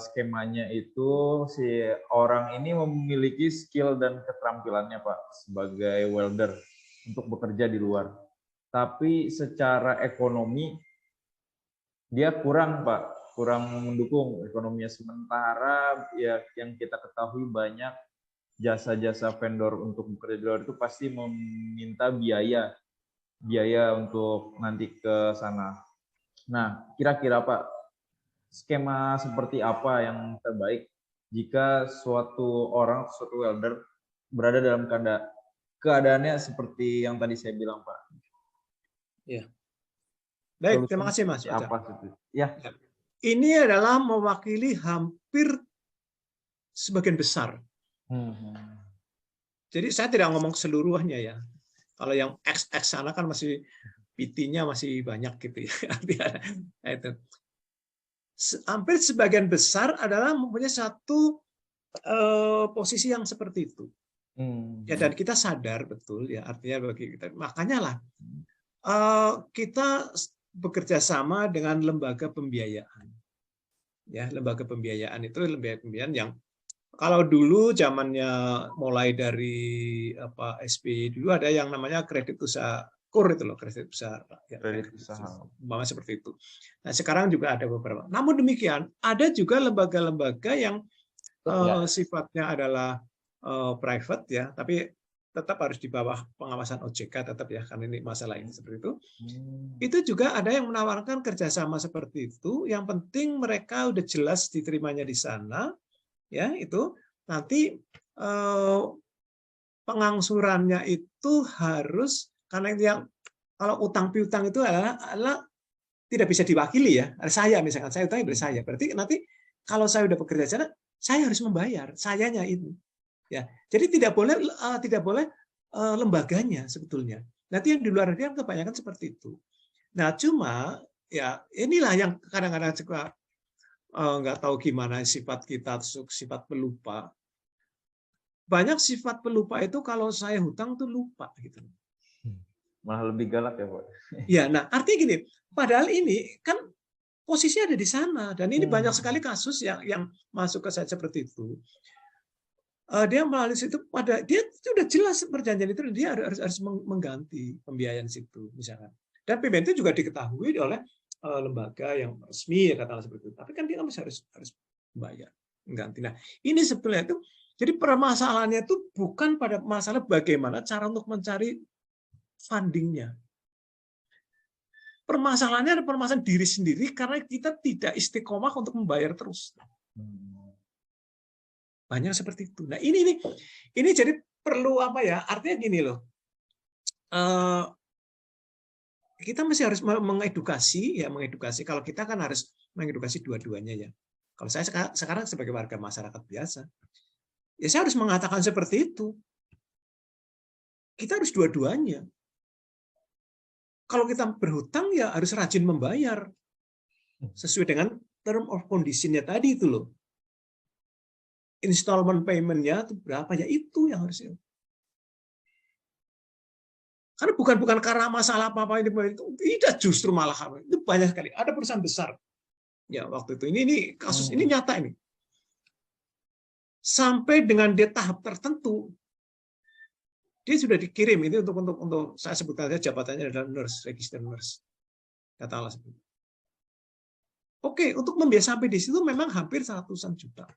Speaker 2: skemanya itu si orang ini memiliki skill dan keterampilannya Pak sebagai welder untuk bekerja di luar. Tapi secara ekonomi dia kurang Pak, kurang mendukung ekonominya. Sementara ya yang kita ketahui banyak jasa-jasa vendor untuk bekerja di luar itu pasti meminta biaya untuk nanti ke sana. Nah, kira-kira Pak, skema seperti apa yang terbaik jika suatu welder berada dalam keadaannya seperti yang tadi saya bilang Pak?
Speaker 1: Ya. Baik, terima kasih Mas.
Speaker 2: Apa itu? Ya.
Speaker 1: Ini adalah mewakili hampir sebagian besar. Jadi saya tidak ngomong keseluruhannya ya. Kalau yang XX sana kan masih PT-nya masih banyak gitu ya. Itu. Hampir sebagian besar adalah mempunyai satu posisi yang seperti itu. Ya, dan kita sadar betul ya, artinya bagi kita. Makanya lah kita bekerja sama dengan lembaga pembiayaan. Ya, lembaga pembiayaan itu lembaga pembiayaan yang kalau dulu zamannya mulai dari SBY dulu ada yang namanya kredit usaha KUR itu loh, kredit usaha rakyat. Kredit usaha. Seperti itu. Nah, sekarang juga ada beberapa. Namun demikian, ada juga lembaga-lembaga yang sifatnya adalah private ya, tapi tetap harus di bawah pengawasan OJK tetap ya, karena ini masalah ini seperti itu. Itu juga ada yang menawarkan kerjasama seperti itu. Yang penting mereka udah jelas diterimanya di sana, ya itu nanti pengangsurannya itu harus karena yang kalau utang piutang itu adalah tidak bisa diwakili ya. Saya misalkan saya utang dari saya, berarti nanti kalau saya udah bekerja di sana, saya harus membayar sayanya ini. Ya, jadi tidak boleh lembaganya sebetulnya. Nanti yang di luar negeri kebanyakan seperti itu. Nah, cuma ya inilah yang kadang-kadang suka nggak tahu gimana sifat kita, sifat pelupa. Banyak sifat pelupa itu kalau saya hutang tuh lupa gitu.
Speaker 2: Malah lebih galak ya Pak.
Speaker 1: Ya, nah artinya gini, padahal ini kan posisinya ada di sana dan ini banyak sekali kasus yang masuk ke saya seperti itu. Dia melalui situ dia sudah jelas perjanjian itu dia harus mengganti pembiayaan situ misalkan. Dan pembiayaan itu juga diketahui oleh lembaga yang resmi ya katakanlah seperti itu. Tapi kan dia harus membayar, mengganti. Nah, ini sebenarnya itu jadi permasalahannya itu bukan pada masalah bagaimana cara untuk mencari fundingnya. Permasalahannya adalah permasalahan diri sendiri karena kita tidak istiqomah untuk membayar terus. Banyak seperti itu. Nah, ini jadi perlu apa ya? Artinya gini loh. kita masih harus mengedukasi ya, mengedukasi. Kalau kita kan harus mengedukasi dua-duanya ya. Kalau saya sekarang sebagai warga masyarakat biasa, ya saya harus mengatakan seperti itu. Kita harus dua-duanya. Kalau kita berhutang ya harus rajin membayar sesuai dengan term of condition-nya tadi itu loh. Installment payment-nya itu berapa ya, itu yang harusnya. Karena bukan karena masalah apa-apa itu tidak, justru malah itu banyak sekali. Ada perusahaan besar ya waktu itu. Ini kasus ini nyata ini. Sampai dengan dia tahap tertentu dia sudah dikirim ini untuk saya sebutkan saja jabatannya adalah nurse, register nurse. Katakanlah seperti itu. Oke, untuk membiayai sampai di situ memang hampir 100-an juta.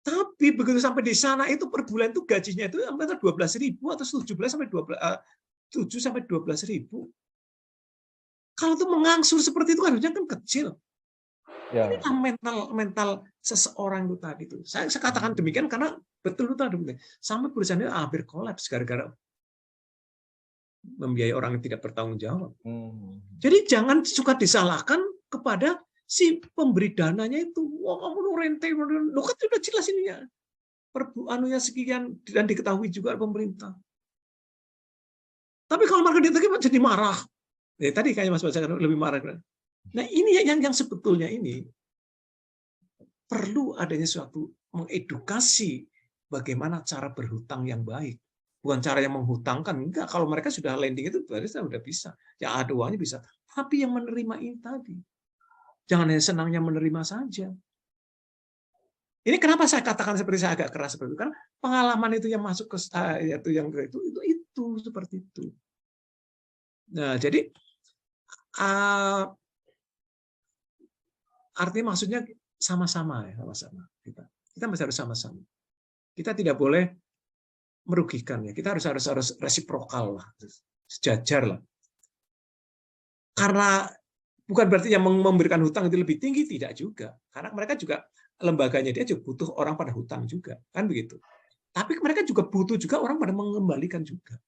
Speaker 1: Tapi begitu sampai di sana itu per bulan itu gajinya itu antara 12.000 atau 17 sampai 7 sampai 12.000. Kalau itu mengangsur seperti itu kan harusnya kan kecil.
Speaker 2: Ya.
Speaker 1: Ini mental seseorang itu tadi itu. Saya katakan demikian karena betul itu tadi. Sampai perusahaan itu hampir kolaps gara-gara membiayai orang yang tidak bertanggung jawab. Jadi jangan suka disalahkan kepada si pemberi dananya itu. Wah, kamu rente, lo kan sudah jelas ininya. Anunya sekian dan diketahui juga pemerintah. Tapi kalau mereka ditagih jadi marah. Ya, tadi kayaknya Mas Baca lebih marah. Nah ini yang sebetulnya ini perlu adanya suatu mengedukasi bagaimana cara berhutang yang baik. Bukan cara yang menghutangkan. Enggak, kalau mereka sudah lending itu sudah bisa. Ya ada uangnya bisa. Tapi yang menerima ini tadi. Jangan hanya senangnya menerima saja. Ini kenapa saya katakan seperti saya agak keras seperti itu. Karena pengalaman itu yang masuk ke itu seperti itu. Nah, jadi artinya maksudnya sama-sama ya, sama-sama. Kita masih harus sama-sama. Kita tidak boleh merugikan ya. Kita harus resiprokal lah, sejajar lah. Karena bukan berarti yang memberikan hutang itu lebih tinggi, tidak juga. Karena mereka juga lembaganya dia juga butuh orang pada hutang juga, kan begitu. Tapi mereka juga butuh juga orang pada mengembalikan juga.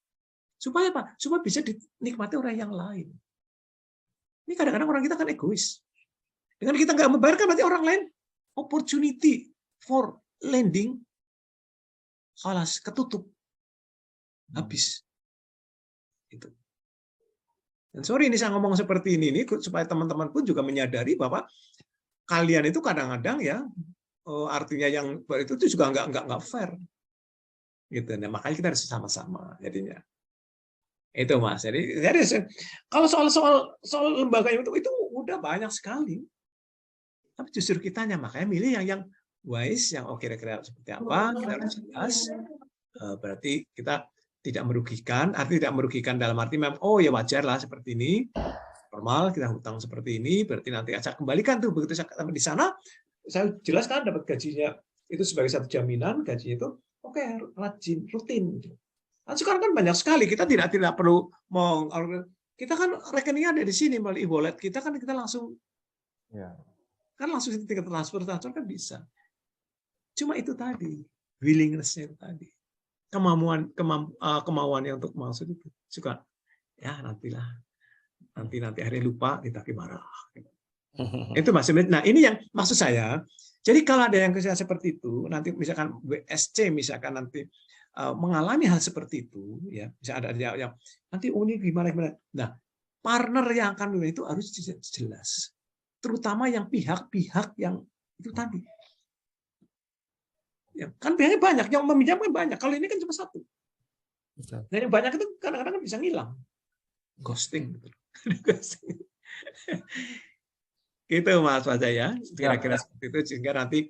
Speaker 1: Supaya apa? Supaya bisa dinikmati orang yang lain. Ini kadang-kadang orang kita kan egois. Dengan kita nggak membayarkan berarti orang lain opportunity for lending halas ketutup. Habis. Itu. Dan sorry ini saya ngomong seperti ini supaya teman-teman pun juga menyadari bahwa kalian itu kadang-kadang ya artinya yang itu juga nggak fair. Gitu. Nah, makanya kita harus sama-sama jadinya. Itu Mas. Jadi kalau soal lembaga itu udah banyak sekali. Tapi justru kitanya makanya milih yang wise, yang kira-kira seperti apa, kita harus jelas. Berarti kita tidak merugikan, artinya tidak merugikan dalam arti memang ya wajar lah seperti ini. Normal kita hutang seperti ini, berarti nanti saya kembalikan tuh begitu saya sampai di sana, saya jelaskan dapat gajinya itu sebagai satu jaminan, gajinya itu rajin, rutin. Nah, sekarang kan banyak sekali, kita tidak perlu kita kan rekeningnya ada di sini melalui e-wallet kita kan kita langsung kan langsung tinggal transfer kan bisa. Cuma itu tadi willingness-nya itu tadi, kemauannya untuk maksud itu suka ya nanti akhirnya lupa ditagih marah. Itu maksudnya. Nah ini yang maksud saya. Jadi kalau ada yang seperti itu, nanti misalkan WSC misalkan nanti mengalami hal seperti itu, ya bisa ada yang nanti ini gimana. Nah partner yang akan itu harus jelas, terutama yang pihak-pihak yang itu tadi. Ya, kan pihaknya banyak, yang meminjam kan banyak. Kalau ini kan cuma satu. Dan yang banyak itu kadang-kadang bisa ngilang, ghosting. Gitu Mas Fajar ya, kira-kira seperti itu sehingga nanti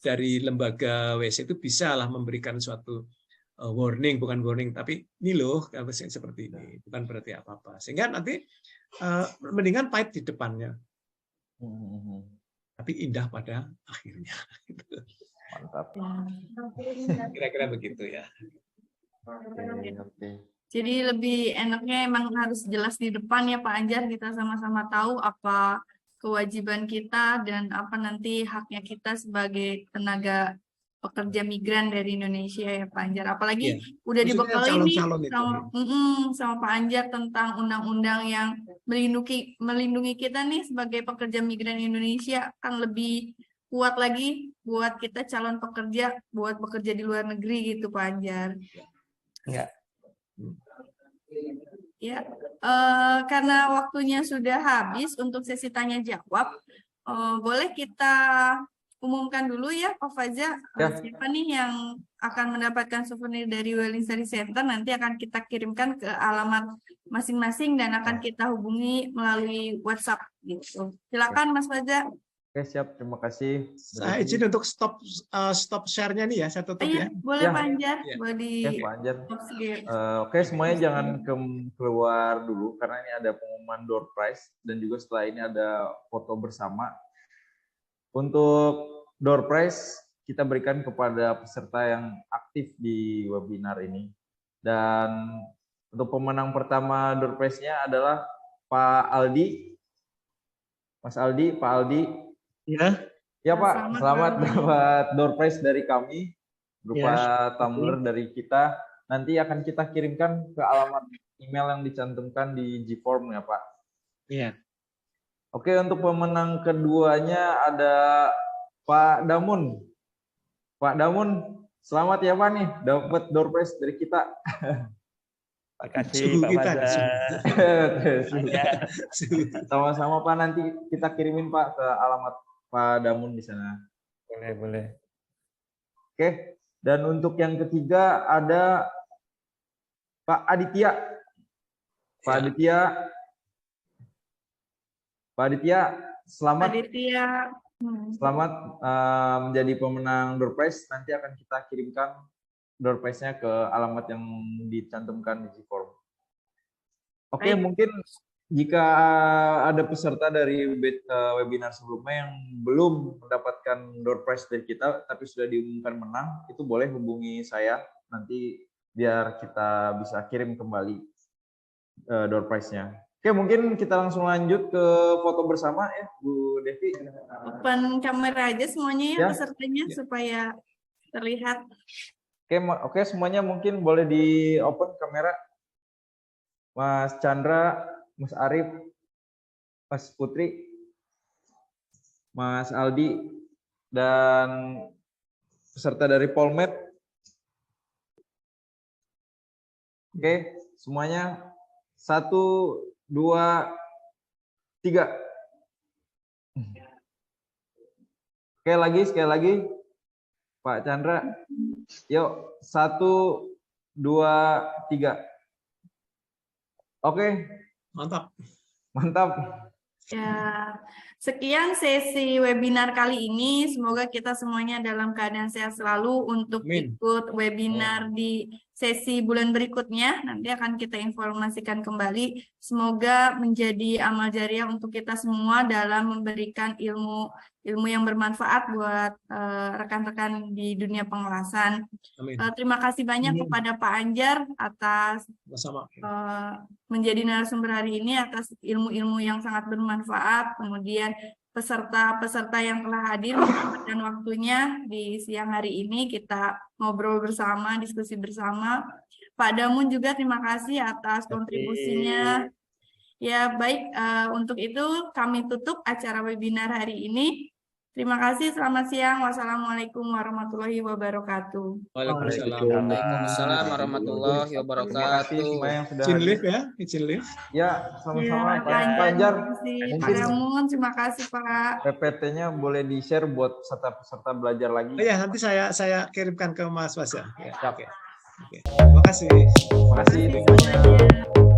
Speaker 1: dari lembaga WC itu bisa lah memberikan suatu warning, bukan warning, tapi ini loh seperti ini, bukan berarti apa-apa. Sehingga nanti mendingan pahit di depannya, tapi indah pada akhirnya.
Speaker 2: Mantap.
Speaker 1: Kira-kira begitu ya.
Speaker 2: Oke.
Speaker 3: Jadi lebih enaknya emang harus jelas di depan ya Pak Anjar, kita sama-sama tahu apa kewajiban kita dan apa nanti haknya kita sebagai tenaga pekerja migran dari Indonesia ya Pak Anjar. Apalagi
Speaker 1: Iya.
Speaker 3: udah
Speaker 1: Khususnya
Speaker 3: dibekali nih
Speaker 1: calon-calon itu.
Speaker 3: sama Pak Anjar tentang undang-undang yang melindungi kita nih sebagai pekerja migran Indonesia, kan lebih kuat lagi buat kita calon pekerja buat bekerja di luar negeri gitu Pak Anjar.
Speaker 5: Ya.
Speaker 3: Ya, karena waktunya sudah habis untuk sesi tanya jawab, boleh kita umumkan dulu ya, Pak Faza, siapa nih yang akan mendapatkan souvenir dari Welling Study Center, nanti akan kita kirimkan ke alamat masing-masing dan akan kita hubungi melalui WhatsApp gitu. Silakan Mas Faza.
Speaker 2: Oke, siap. Terima kasih.
Speaker 1: Saya izin untuk stop share-nya nih ya, saya tutup
Speaker 3: Iya,
Speaker 1: ya.
Speaker 3: boleh
Speaker 2: Ya.
Speaker 3: Pak Anjar,
Speaker 1: Ya.
Speaker 3: boleh di
Speaker 2: Oke, Pak Anjar.
Speaker 3: stop share.
Speaker 2: Oke, semuanya jangan keluar dulu karena ini ada pengumuman door prize dan juga setelah ini ada foto bersama. Untuk door prize kita berikan kepada peserta yang aktif di webinar ini. Dan untuk pemenang pertama door prize-nya adalah Pak Aldi. Mas Aldi, Pak Aldi.
Speaker 4: Ya.
Speaker 2: Ya Pak, selamat dapat door prize dari kami berupa tumbler dari kita. Nanti akan kita kirimkan ke alamat email yang dicantumkan di G-Form ya Pak.
Speaker 4: Iya.
Speaker 2: Oke, untuk pemenang keduanya ada Pak Damun. Pak Damun, selamat ya Pak nih, dapat door prize dari kita.
Speaker 5: Terima kasih
Speaker 1: Suhu
Speaker 5: Pak
Speaker 1: kita,
Speaker 5: Faza.
Speaker 2: Sama-sama Pak, nanti kita kirimin Pak ke alamat Pak Damun di sana.
Speaker 5: Boleh.
Speaker 2: Oke, dan untuk yang ketiga ada Pak Aditya. Pak Aditya, selamat. Selamat menjadi pemenang door prize. Nanti akan kita kirimkan door prize-nya ke alamat yang dicantumkan di G-Form. Oke, mungkin jika ada peserta dari webinar sebelumnya yang belum mendapatkan door prize dari kita, tapi sudah diumumkan menang, itu boleh hubungi saya nanti biar kita bisa kirim kembali door prize-nya. Oke, mungkin kita langsung lanjut ke foto bersama ya, Bu Devi.
Speaker 3: Open kamera aja semuanya ya pesertanya supaya terlihat.
Speaker 2: Oke, semuanya mungkin boleh di open kamera. Mas Chandra, Mas Arif, Mas Putri, Mas Aldi, dan peserta dari Polmed. Oke, semuanya 1, 2, 3. Sekali lagi, Pak Chandra. Yuk, 1, 2, 3. Oke. Mantap.
Speaker 3: Ya, sekian sesi webinar kali ini. Semoga kita semuanya dalam keadaan sehat selalu untuk ikut webinar di sesi bulan berikutnya. Nanti akan kita informasikan kembali. Semoga menjadi amal jariah untuk kita semua dalam memberikan ilmu yang bermanfaat buat rekan-rekan di dunia pengelasan. Terima kasih banyak kepada Pak Anjar atas menjadi narasumber hari ini, atas ilmu-ilmu yang sangat bermanfaat. Kemudian peserta-peserta yang telah hadir dan waktunya di siang hari ini kita ngobrol bersama, diskusi bersama. Pak Damun juga terima kasih atas kontribusinya. Ya baik, untuk itu kami tutup acara webinar hari ini. Terima kasih, selamat siang. Wassalamualaikum warahmatullahi wabarakatuh.
Speaker 7: Waalaikumsalam warahmatullahi wabarakatuh.
Speaker 1: Izin live ya, izin live.
Speaker 2: Ya, sama-sama
Speaker 3: Pak
Speaker 2: Anjar.
Speaker 3: Pak Damun, terima kasih Pak.
Speaker 2: PPT-nya boleh di-share buat peserta-peserta belajar lagi.
Speaker 1: Ya, nanti saya kirimkan ke Mas Faza. Ya, oke. Terima kasih.
Speaker 2: Terima kasih.